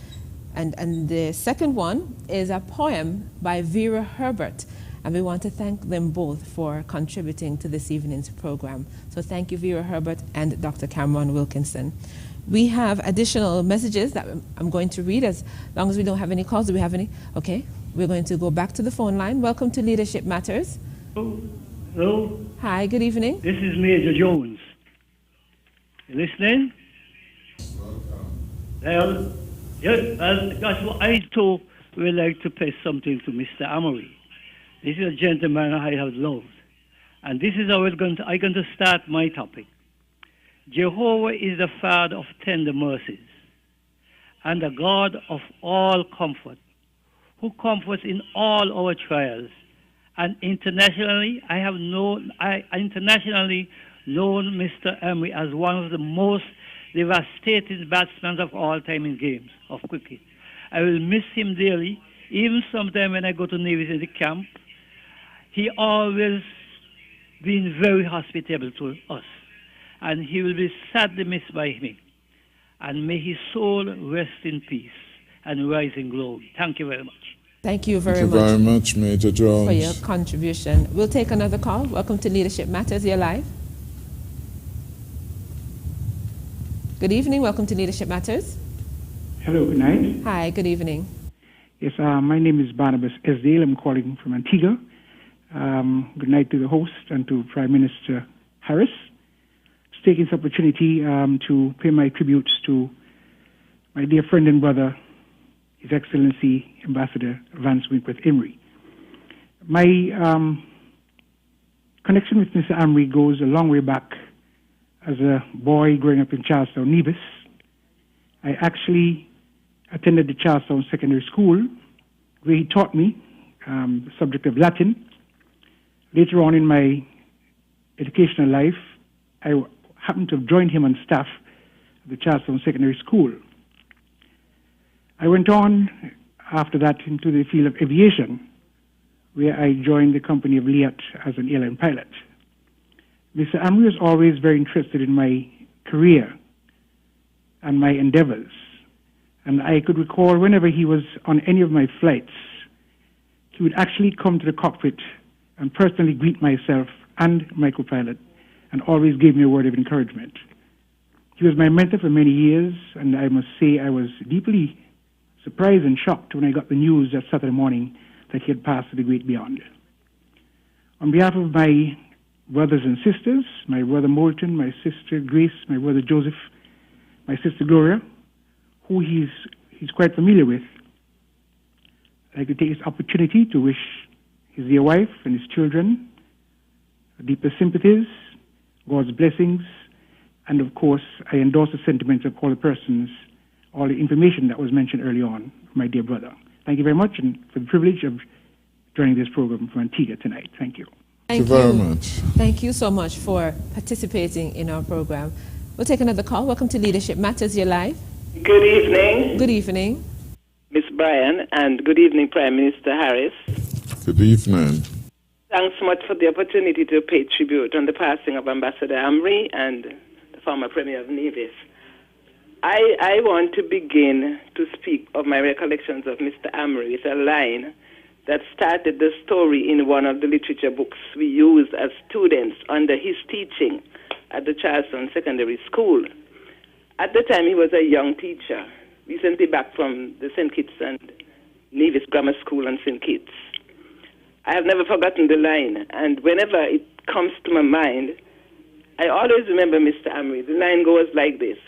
and the second one is a poem by Vera Herbert. And we want to thank them both for contributing to this evening's program. So thank you, Vera Herbert and Dr. Cameron Wilkinson. We have additional messages that I'm going to read as long as we don't have any calls. Do we have any? Okay, we're going to go back to the phone line. Welcome to Leadership Matters. Hello. Hi, good evening. This is Major Jones. You listening? Well, that's what I too would like to play something to Mr. Amory. This is a gentleman I have loved. And this is how I'm going to start my topic. Jehovah is the Father of tender mercies and the God of all comfort, who comforts in all our trials. And internationally, I have known Mr. Amory as one of the most devastating batsmen of all time in games of cricket. I will miss him dearly, even sometime when I go to Nevis in the camp. He always been very hospitable to us, and he will be sadly missed by me. And may his soul rest in peace and rise in glory. Thank you very much. Thank you very much. Thank you very much, Major Jones, for your contribution. We'll take another call. Welcome to Leadership Matters. You're live. Good evening. Welcome to Leadership Matters. Hello, good night. Hi, good evening. Yes, my name is Barnabas Esdale. I'm calling from Antigua. Good night to the host and to Prime Minister Harris. Just taking this opportunity to pay my tributes to my dear friend and brother, His Excellency Ambassador Vance Winkworth Amory. My connection with Mr. Amory goes a long way back. As a boy growing up in Charlestown, Nevis, I actually attended the Charlestown Secondary School, where he taught me the subject of Latin. Later on in my educational life, I happened to have joined him on staff at the Charlestown Secondary School. I went on after that into the field of aviation, where I joined the company of Liat as an airline pilot. Mr. Amory was always very interested in my career and my endeavors. And I could recall whenever he was on any of my flights, he would actually come to the cockpit and personally greet myself and my co-pilot and always gave me a word of encouragement. He was my mentor for many years, and I must say I was deeply surprised and shocked when I got the news that Saturday morning that he had passed to the great beyond. On behalf of my brothers and sisters, my brother Moulton, my sister Grace, my brother Joseph, my sister Gloria, who he's quite familiar with, I'd like to take this opportunity to wish his dear wife and his children deepest sympathies, God's blessings, and of course, I endorse the sentiments of all the persons, all the information that was mentioned early on, my dear brother. Thank you very much, and for the privilege of joining this program from Antigua tonight. Thank you. Thank you very much. Thank you so much for participating in our program. We'll take another call. Welcome to Leadership Matters. You're live. Good evening. Good evening. Miss Bryan, and good evening, Prime Minister Harris. Good evening. Thanks so much for the opportunity to pay tribute on the passing of Ambassador Amory and the former Premier of Nevis. I want to begin to speak of my recollections of Mr. Amory with a line that started the story in one of the literature books we used as students under his teaching at the Charlestown Secondary School. At the time, he was a young teacher, recently back from the St. Kitts and Nevis Grammar School on St. Kitts. I have never forgotten the line, and whenever it comes to my mind, I always remember Mr. Amory. The line goes like this: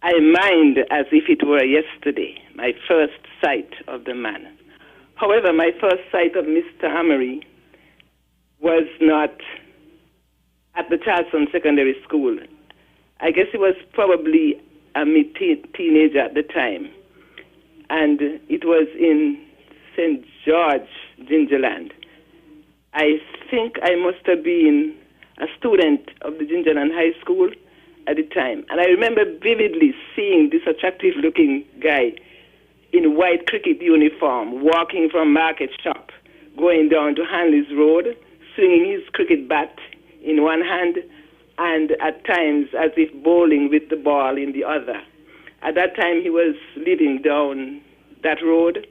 I mind as if it were yesterday, my first sight of the man. However, my first sight of Mr. Amory was not at the Charlestown Secondary School. I guess he was probably a mid-teenager at the time, and it was in St. George, Gingerland. I think I must have been a student of the Gingerland High School at the time, and I remember vividly seeing this attractive-looking guy in white cricket uniform walking from Market Shop, going down to Hanley's Road, swinging his cricket bat in one hand and at times as if bowling with the ball in the other. At that time, he was living down that road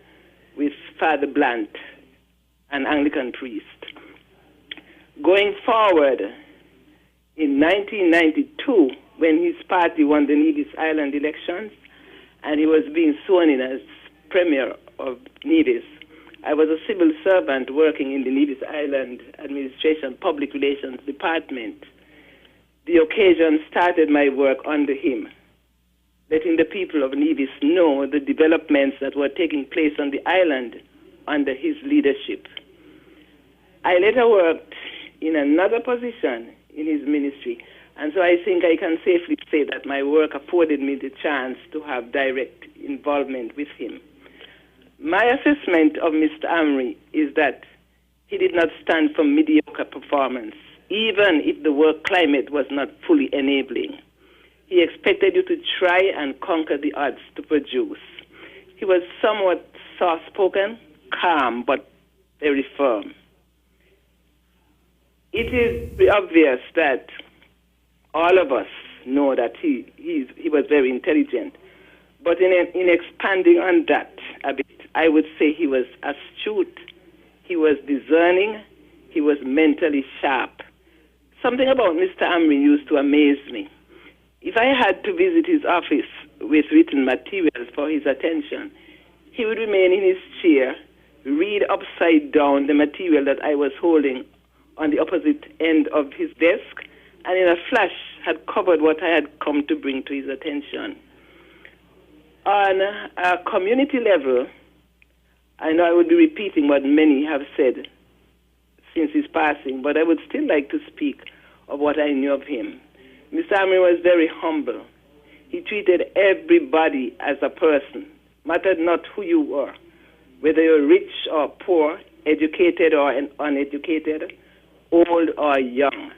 with Father Blunt, an Anglican priest. Going forward, in 1992, when his party won the Nevis Island elections, and he was being sworn in as Premier of Nevis, I was a civil servant working in the Nevis Island Administration Public Relations Department. The occasion started my work under him, letting the people of Nevis know the developments that were taking place on the island under his leadership. I later worked in another position in his ministry, and so I think I can safely say that my work afforded me the chance to have direct involvement with him. My assessment of Mr. Amory is that he did not stand for mediocre performance, even if the work climate was not fully enabling. He expected you to try and conquer the odds to produce. He was somewhat soft-spoken, calm, but very firm. It is obvious that all of us know that he was very intelligent. But in expanding on that a bit, I would say he was astute, he was discerning, he was mentally sharp. Something about Mr. Amory used to amaze me. If I had to visit his office with written materials for his attention, he would remain in his chair, read upside down the material that I was holding on the opposite end of his desk, and in a flash had covered what I had come to bring to his attention. On a community level, I know I would be repeating what many have said since his passing, but I would still like to speak of what I knew of him. Mr. Amory was very humble. He treated everybody as a person, mattered not who you were, whether you're rich or poor, educated or uneducated, old or young,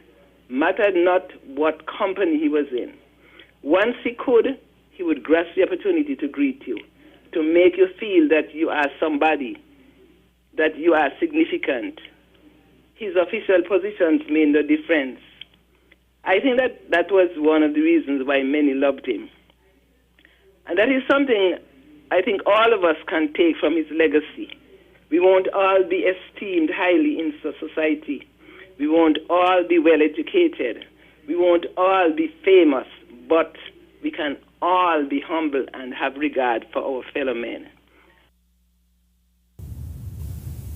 mattered not what company he was in. Once he could, he would grasp the opportunity to greet you, to make you feel that you are somebody, that you are significant. His official positions made no difference. I think that was one of the reasons why many loved him. And that is something I think all of us can take from his legacy. We won't all be esteemed highly in society. We won't all be well educated. We won't all be famous, but we can all be humble and have regard for our fellow men.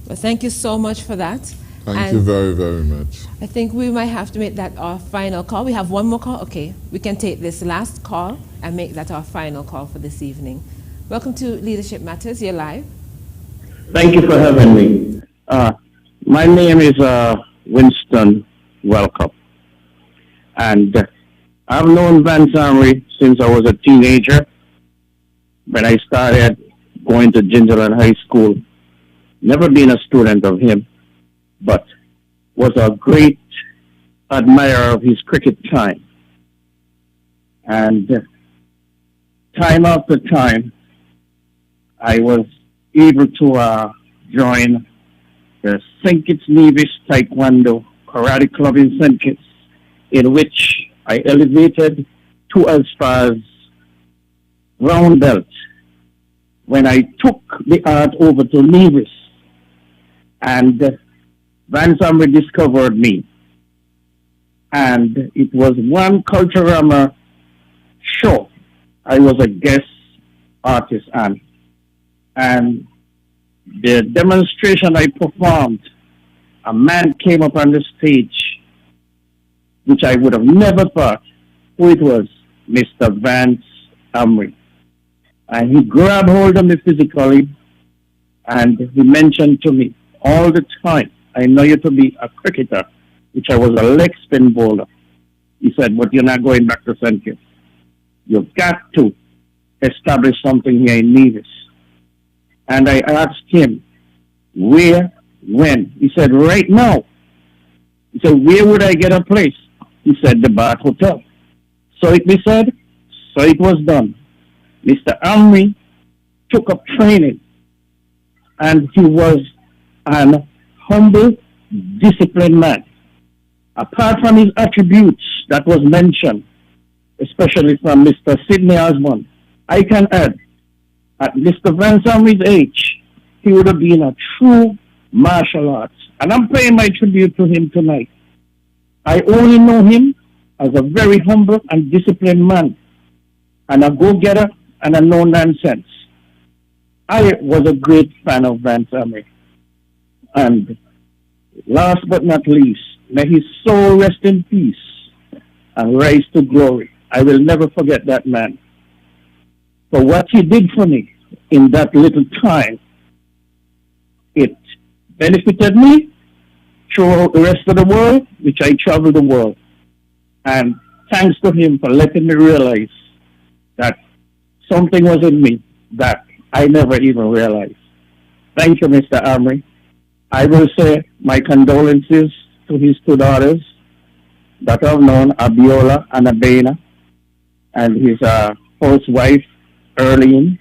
Well, thank you so much for that. Thank you very, very much. I think we might have to make that our final call. We have one more call. Okay, we can take this last call and make that our final call for this evening. Welcome to Leadership Matters. You're live. Thank you for having me. My name is Winston Welcome. And I've known Vance Amory since I was a teenager. When I started going to Gingerland High School, never been a student of him, but was a great admirer of his cricket time. And time after time, I was able to join the St. Kitts Nevis Taekwondo Karate Club in St. Kitts, in which I elevated to as far as brown belt when I took the art over to Nevis. And Vance Amory discovered me. And it was one Culturama show. I was a guest artist on. And the demonstration I performed, a man came up on the stage, which I would have never thought who it was, Mr. Vance Amory. And he grabbed hold of me physically, and he mentioned to me all the time, I know you to be a cricketer, which I was a leg spin bowler. He said, but you're not going back to St. Kitts. You've got to establish something here in Nevis. And I asked him, where, when? He said, right now. He said, where would I get a place? He said, the Bath Hotel. So it be said, so it was done. Mr. Amory took up training, and he was an humble, disciplined man. Apart from his attributes that was mentioned, especially from Mr. Sidney Osborne, I can add, at Mr. Vance Amory's age, he would have been a true martial arts. And I'm paying my tribute to him tonight. I only know him as a very humble and disciplined man, and a go-getter and a no-nonsense. I was a great fan of Vance Amory. And last but not least, may his soul rest in peace and rise to glory. I will never forget that man. For what he did for me in that little time, it benefited me throughout the rest of the world, which I traveled the world. And thanks to him for letting me realize that something was in me that I never even realized. Thank you, Mr. Amory. I will say my condolences to his two daughters that I've known, Abiola and Abena, and his first wife, Erlene.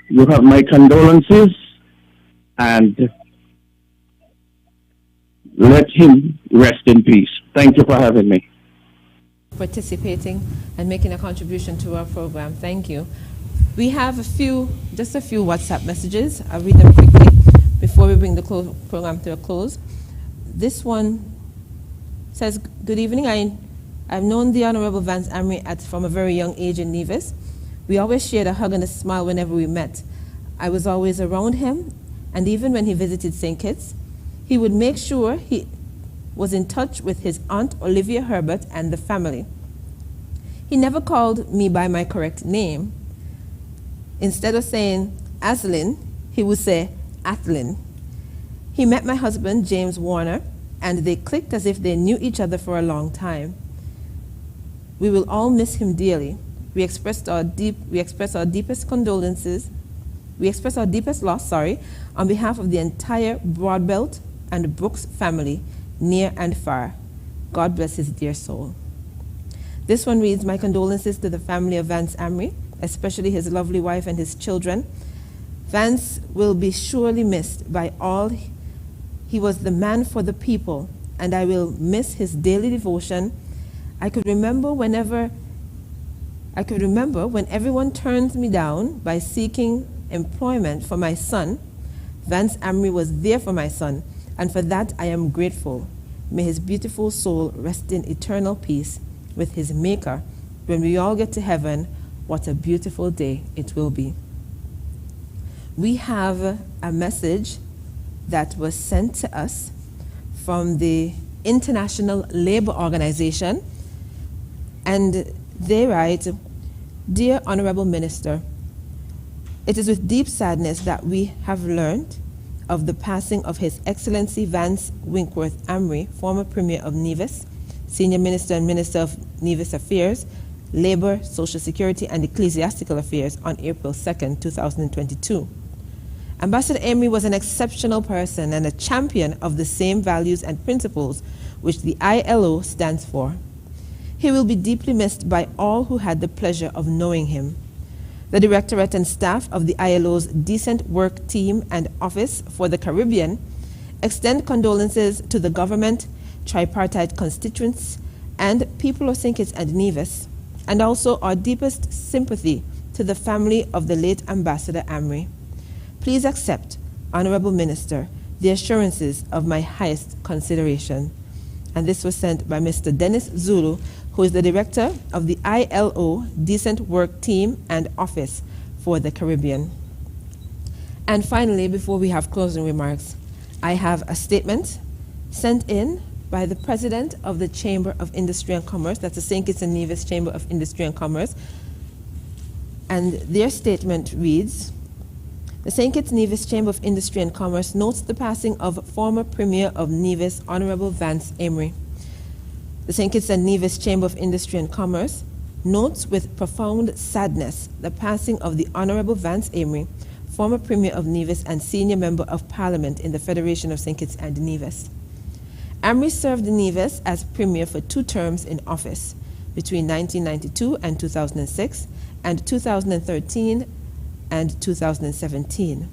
You have my condolences, and let him rest in peace. Thank you for having me. Participating and making a contribution to our program. Thank you. We have just a few WhatsApp messages. I'll read them quickly before we bring the program to a close. This one says, good evening. I've known the Honorable Vance Amory from a very young age in Nevis. We always shared a hug and a smile whenever we met. I was always around him, and even when he visited St. Kitts, he would make sure he was in touch with his Aunt Olivia Herbert and the family. He never called me by my correct name. Instead of saying Aslin, he would say Athlin. He met my husband, James Warner, and they clicked as if they knew each other for a long time. We will all miss him dearly. We express our deepest condolences. We express our deepest loss, on behalf of the entire Broadbelt and Brooks family, near and far. God bless his dear soul. This one reads, my condolences to the family of Vance Amory, especially his lovely wife and his children. Vance will be surely missed by all. He was the man for the people, and I will miss his daily devotion. I could remember when everyone turned me down by seeking employment for my son. Vance Amory was there for my son, and for that I am grateful. May his beautiful soul rest in eternal peace with his Maker. When we all get to heaven, what a beautiful day it will be. We have a message that was sent to us from the International Labour Organization, and they write, Dear Honorable Minister, it is with deep sadness that we have learned of the passing of His Excellency Vance Winkworth Amory, former Premier of Nevis, Senior Minister and Minister of Nevis Affairs, Labour, Social Security and Ecclesiastical Affairs on April 2nd, 2022. Ambassador Amory was an exceptional person and a champion of the same values and principles which the ILO stands for. He will be deeply missed by all who had the pleasure of knowing him. The Directorate and staff of the ILO's Decent Work Team and Office for the Caribbean extend condolences to the government, tripartite constituents, and people of St. Kitts and Nevis, and also our deepest sympathy to the family of the late Ambassador Amory. Please accept, Honorable Minister, the assurances of my highest consideration. And this was sent by Mr. Dennis Zulu, who is the director of the ILO Decent Work Team and Office for the Caribbean. And finally, before we have closing remarks, I have a statement sent in by the president of the Chamber of Industry and Commerce, that's the St. Kitts and Nevis Chamber of Industry and Commerce, and their statement reads, the St. Kitts Nevis Chamber of Industry and Commerce notes the passing of former Premier of Nevis, Honorable Vance Amory. The St. Kitts and Nevis Chamber of Industry and Commerce notes with profound sadness the passing of the Honorable Vance Amory, former Premier of Nevis and Senior Member of Parliament in the Federation of St. Kitts and Nevis. Amory served Nevis as Premier for 2 terms in office, between 1992 and 2006, and 2013 and 2017.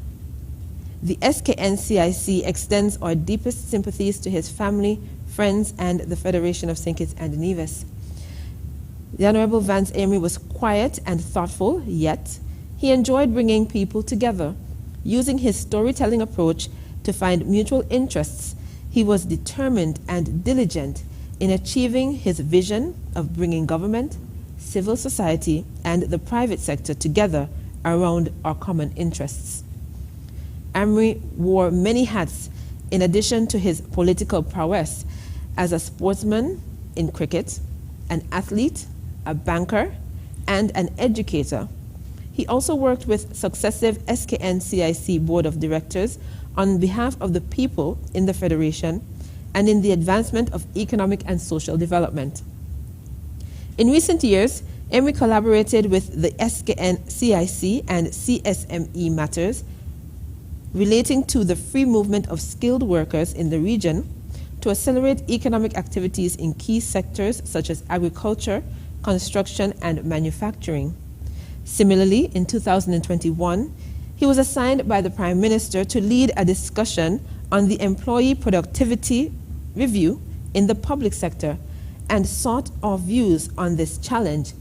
The SKNCIC extends our deepest sympathies to his family, friends, and the Federation of St. Kitts and Nevis. The Honorable Vance Amory was quiet and thoughtful, yet he enjoyed bringing people together. Using his storytelling approach to find mutual interests, he was determined and diligent in achieving his vision of bringing government, civil society, and the private sector together around our common interests. Amory wore many hats in addition to his political prowess as a sportsman in cricket, an athlete, a banker, and an educator. He also worked with successive SKNCIC Board of Directors on behalf of the people in the Federation and in the advancement of economic and social development. In recent years, Amory collaborated with the SKNCIC and CSME matters relating to the free movement of skilled workers in the region to accelerate economic activities in key sectors such as agriculture, construction, and manufacturing. Similarly, in 2021, he was assigned by the Prime Minister to lead a discussion on the employee productivity review in the public sector and sought our views on this challenge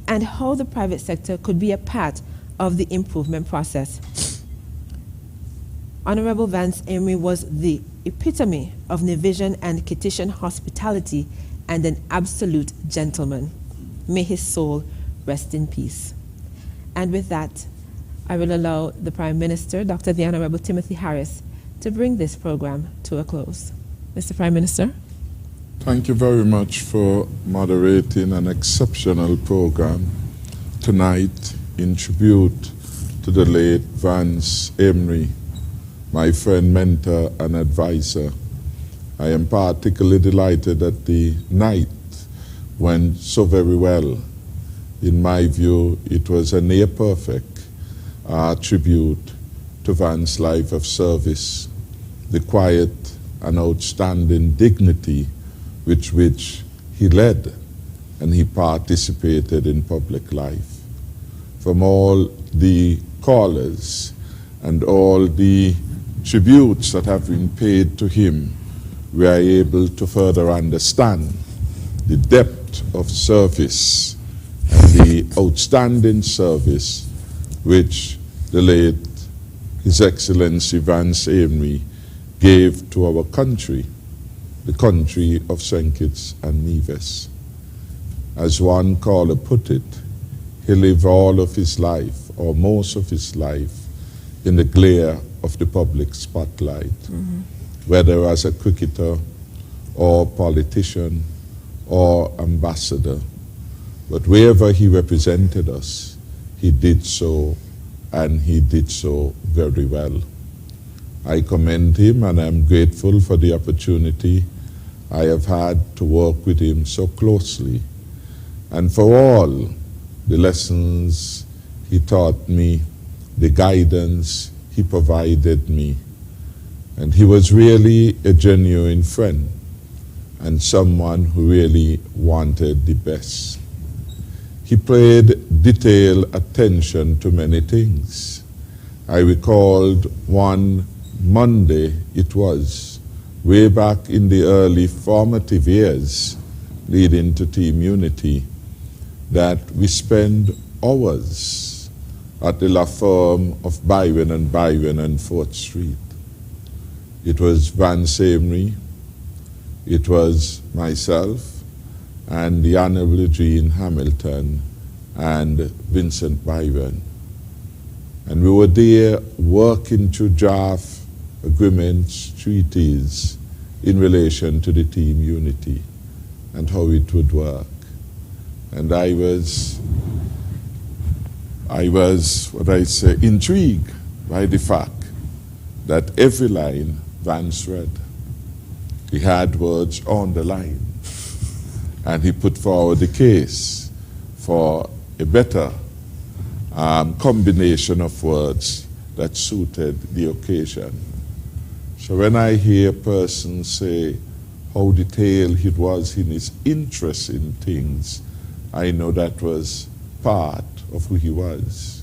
and how the private sector could be a part of the improvement process. Honorable Vance Amory was the epitome of Nevisian and Kittitian hospitality and an absolute gentleman. May his soul rest in peace. And with that, I will allow the Prime Minister, Dr. the Honorable Timothy Harris, to bring this program to a close. Mr. Prime Minister. Thank you very much for moderating an exceptional program tonight in tribute to the late Vance Amory, my friend, mentor, and advisor. I am particularly delighted that the night went so very well. In my view, it was a near perfect tribute to Vance's life of service, the quiet and outstanding dignity with which he led and he participated in public life. From all the callers and all the tributes that have been paid to him, we are able to further understand the depth of service and the outstanding service which the late His Excellency Vance Amory gave to our country, the country of St. Kitts and Nevis. As one caller put it, he lived all of his life, or most of his life, in the glare of the public spotlight, whether as a cricketer or politician or ambassador. But wherever he represented us, he did so, and he did so very well. I commend him, and I'm grateful for the opportunity I have had to work with him so closely, and for all the lessons he taught me, the guidance he provided me. And he was really a genuine friend and someone who really wanted the best. He paid detailed attention to many things. I recalled one Monday, it was, way back in the early formative years leading to Team Unity, that we spent hours at the law firm of Byron and 4th Street. It was Vance Amory, it was myself, and the Honorable Jean Hamilton and Vincent Byron. And we were there working to draft agreements, treaties in relation to the Team Unity and how it would work. And I was, intrigued by the fact that every line Vance read. He had words on the line, and he put forward the case for a better combination of words that suited the occasion. So when I hear persons say how detailed he was in his interest in things, I know that was part of who he was.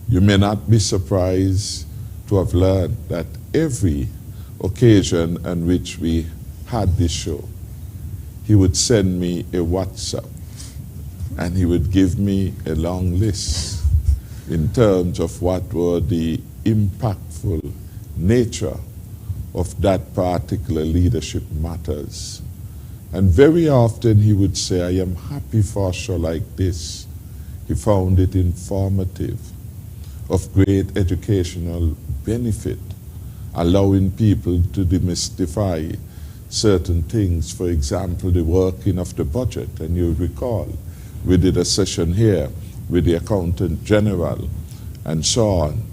You may not be surprised to have learned that every occasion on which we had this show, he would send me a WhatsApp and he would give me a long list in terms of what were the impactful nature of that particular leadership matters. And very often he would say, I am happy for a show like this. He found it informative, of great educational benefit, allowing people to demystify certain things. For example, the working of the budget. And you recall, we did a session here with the Accountant General and so on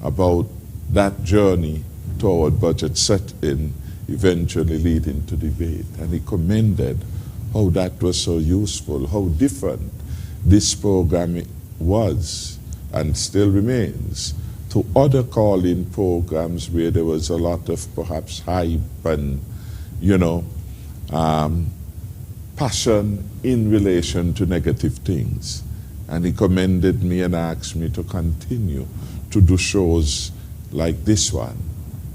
about that journey toward budget setting, eventually leading to debate. And he commended how that was so useful, how different this program was and still remains to other call-in programs where there was a lot of perhaps hype and, passion in relation to negative things. And he commended me and asked me to continue to do shows like this one,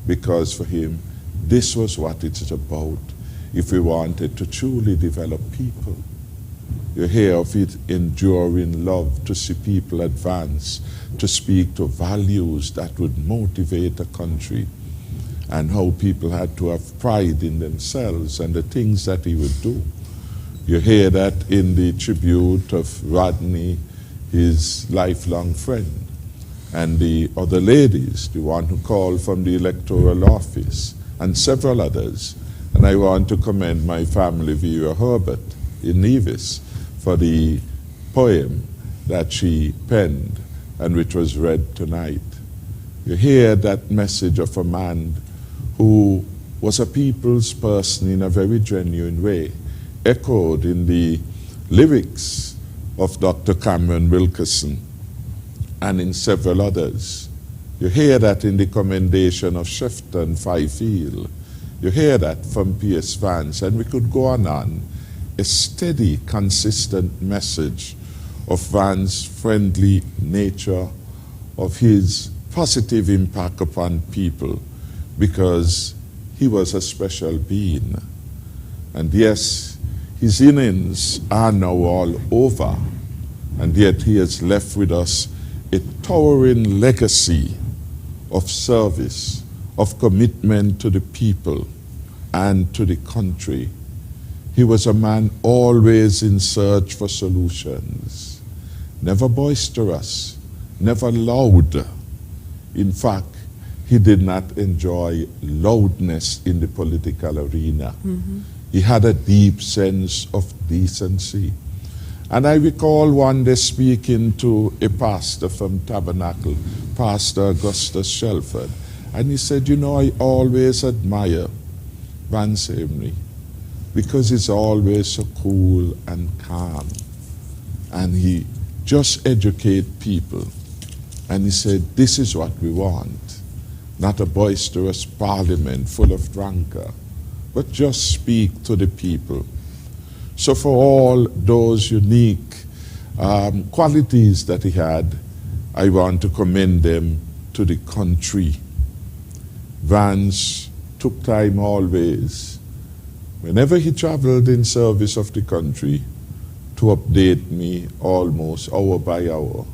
because for him, this was what it's about if we wanted to truly develop people. You hear of it, enduring love, to see people advance, to speak to values that would motivate a country, and how people had to have pride in themselves and the things that he would do. You hear that in the tribute of Rodney, his lifelong friend, and the other ladies, the one who called from the electoral office, and several others. And I want to commend my family, Vera Herbert, in Nevis, for the poem that she penned and which was read tonight. You hear that message of a man who was a people's person in a very genuine way, echoed in the lyrics of Dr. Cameron Wilkerson and in several others. You hear that in the commendation of Shefton Fifield. You hear that from P.S. Vance, and we could go on. A steady, consistent message of Vance's friendly nature, of his positive impact upon people, because he was a special being. And yes, his innings are now all over, and yet he has left with us a towering legacy of service, of commitment to the people and to the country. He was a man always in search for solutions, never boisterous, never loud. In fact, he did not enjoy loudness in the political arena. He had a deep sense of decency. And I recall one day speaking to a pastor from Tabernacle, Pastor Augustus Shelford, and he said, you know, I always admire Vance Amory because he's always so cool and calm. And he just educates people. And he said, this is what we want. Not a boisterous parliament full of rancor, but just speak to the people. So for all those unique qualities that he had, I want to commend them to the country. Vance took time always, whenever he traveled in service of the country, to update me almost hour by hour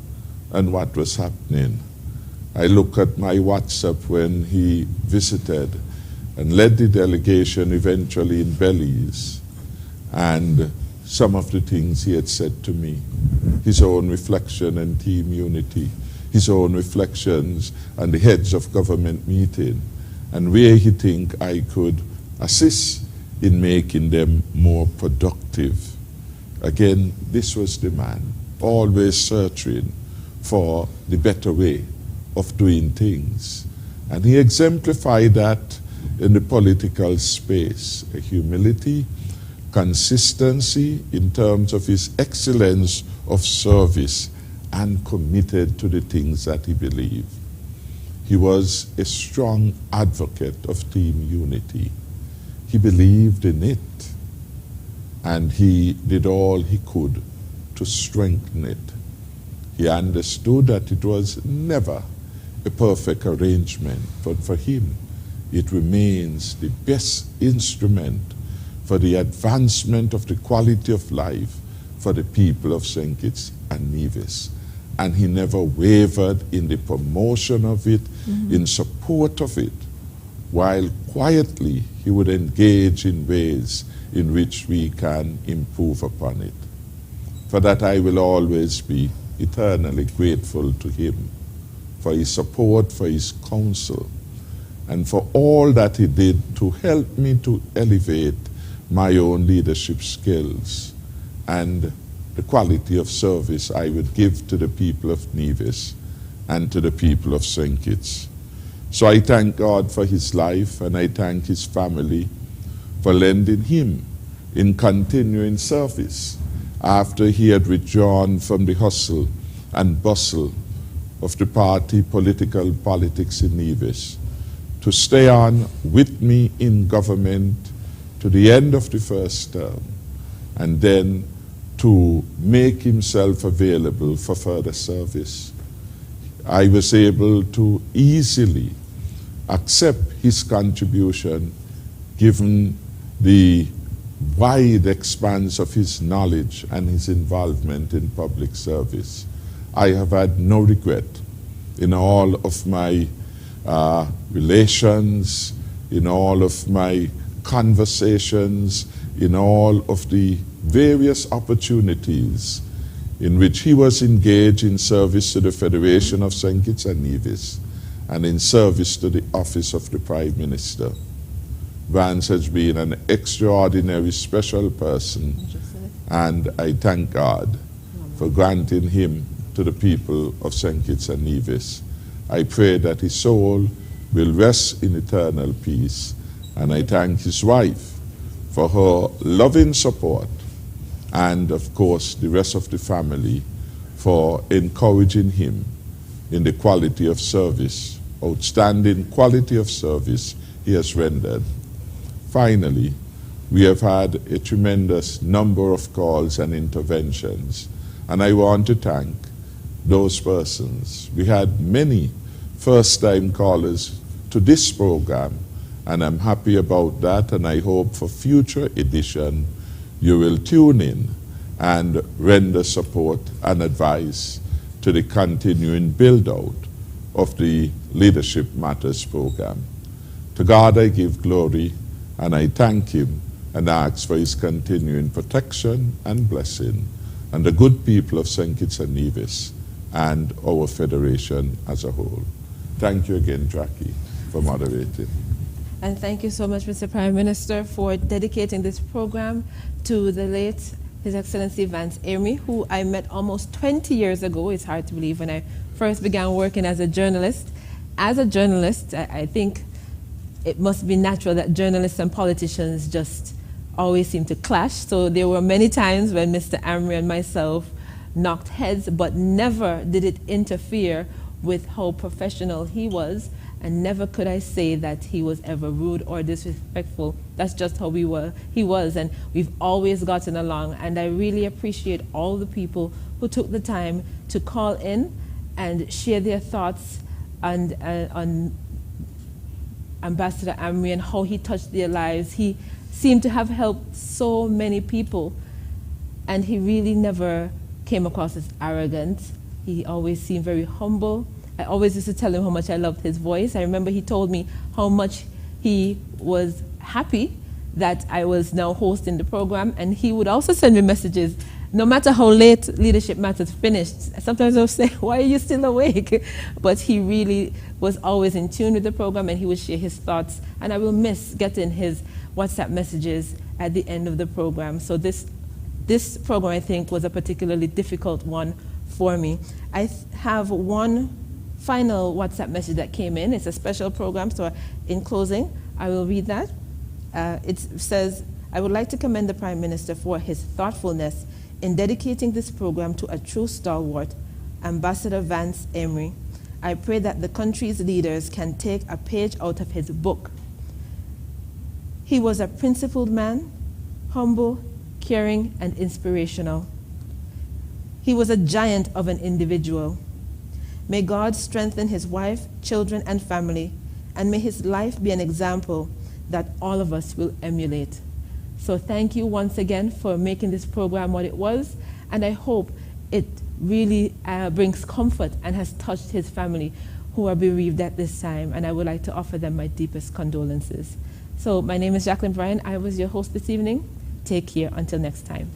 on what was happening. I look at my WhatsApp when he visited and led the delegation eventually in Belize, and some of the things he had said to me, his own reflection and team unity, his own reflections and the heads of government meeting, and where he think I could assist in making them more productive. Again, this was the man, always searching for the better way of doing things. And he exemplified that in the political space, a humility, consistency in terms of his excellence of service, and committed to the things that he believed. He was a strong advocate of team unity. He believed in it, and he did all he could to strengthen it. He understood that it was never a perfect arrangement, but for him, it remains the best instrument for the advancement of the quality of life for the people of St. Kitts and Nevis. And he never wavered in the promotion of it, in support of it, while quietly he would engage in ways in which we can improve upon it. For that I will always be eternally grateful to him for his support, for his counsel, and for all that he did to help me to elevate my own leadership skills and the quality of service I would give to the people of Nevis and to the people of St. Kitts. So I thank God for his life, and I thank his family for lending him in continuing service after he had withdrawn from the hustle and bustle of the party politics in Nevis, to stay on with me in government to the end of the first term, and then to make himself available for further service. I was able to easily accept his contribution given the wide expanse of his knowledge and his involvement in public service. I have had no regret in all of my relations, in all of my conversations, in all of the various opportunities in which he was engaged in service to the Federation of St. Kitts and Nevis and in service to the office of the Prime Minister. Vance has been an extraordinary special person, and I thank God for granting him to the people of St. Kitts and Nevis I pray that his soul will rest in eternal peace. And I thank his wife for her loving support, and of course the rest of the family for encouraging him in the quality of service, outstanding quality of service he has rendered. Finally, we have had a tremendous number of calls and interventions, and I want to thank those persons. We had many first-time callers to this program, and I'm happy about that, and I hope for future edition you will tune in and render support and advice to the continuing build-out of the Leadership Matters program. To God I give glory, and I thank him and ask for his continuing protection and blessing, and the good people of St. Kitts and Nevis and our Federation as a whole. Thank you again, Jackie, for moderating. And thank you so much, Mr. Prime Minister, for dedicating this program to the late His Excellency Vance Amory, who I met almost 20 years ago. It's hard to believe, when I first began working as a journalist. As a journalist, I think it must be natural that journalists and politicians just always seem to clash. So there were many times when Mr. Amory and myself knocked heads, but never did it interfere with how professional he was, and never could I say that he was ever rude or disrespectful. That's just how he was, and we've always gotten along. And I really appreciate all the people who took the time to call in and share their thoughts on Ambassador Amory and how he touched their lives. He seemed to have helped so many people, and he really never came across as arrogant. He always seemed very humble. I always used to tell him how much I loved his voice. I remember he told me how much he was happy that I was now hosting the program, and he would also send me messages no matter how late Leadership Matters finished. Sometimes I would say, why are you still awake? But he really was always in tune with the program, and he would share his thoughts, and I will miss getting his WhatsApp messages at the end of the program. So this program, I think, was a particularly difficult one for me. I have one final WhatsApp message that came in. It's a special program, so in closing, I will read that. It says, I would like to commend the Prime Minister for his thoughtfulness in dedicating this program to a true stalwart, Ambassador Vance Amory. I pray that the country's leaders can take a page out of his book. He was a principled man, humble, caring, and inspirational. He was a giant of an individual. May God strengthen his wife, children, and family, and may his life be an example that all of us will emulate. So thank you once again for making this program what it was, and I hope it really brings comfort and has touched his family who are bereaved at this time, and I would like to offer them my deepest condolences. So my name is Jacqueline Bryan. I was your host this evening. Take care until next time.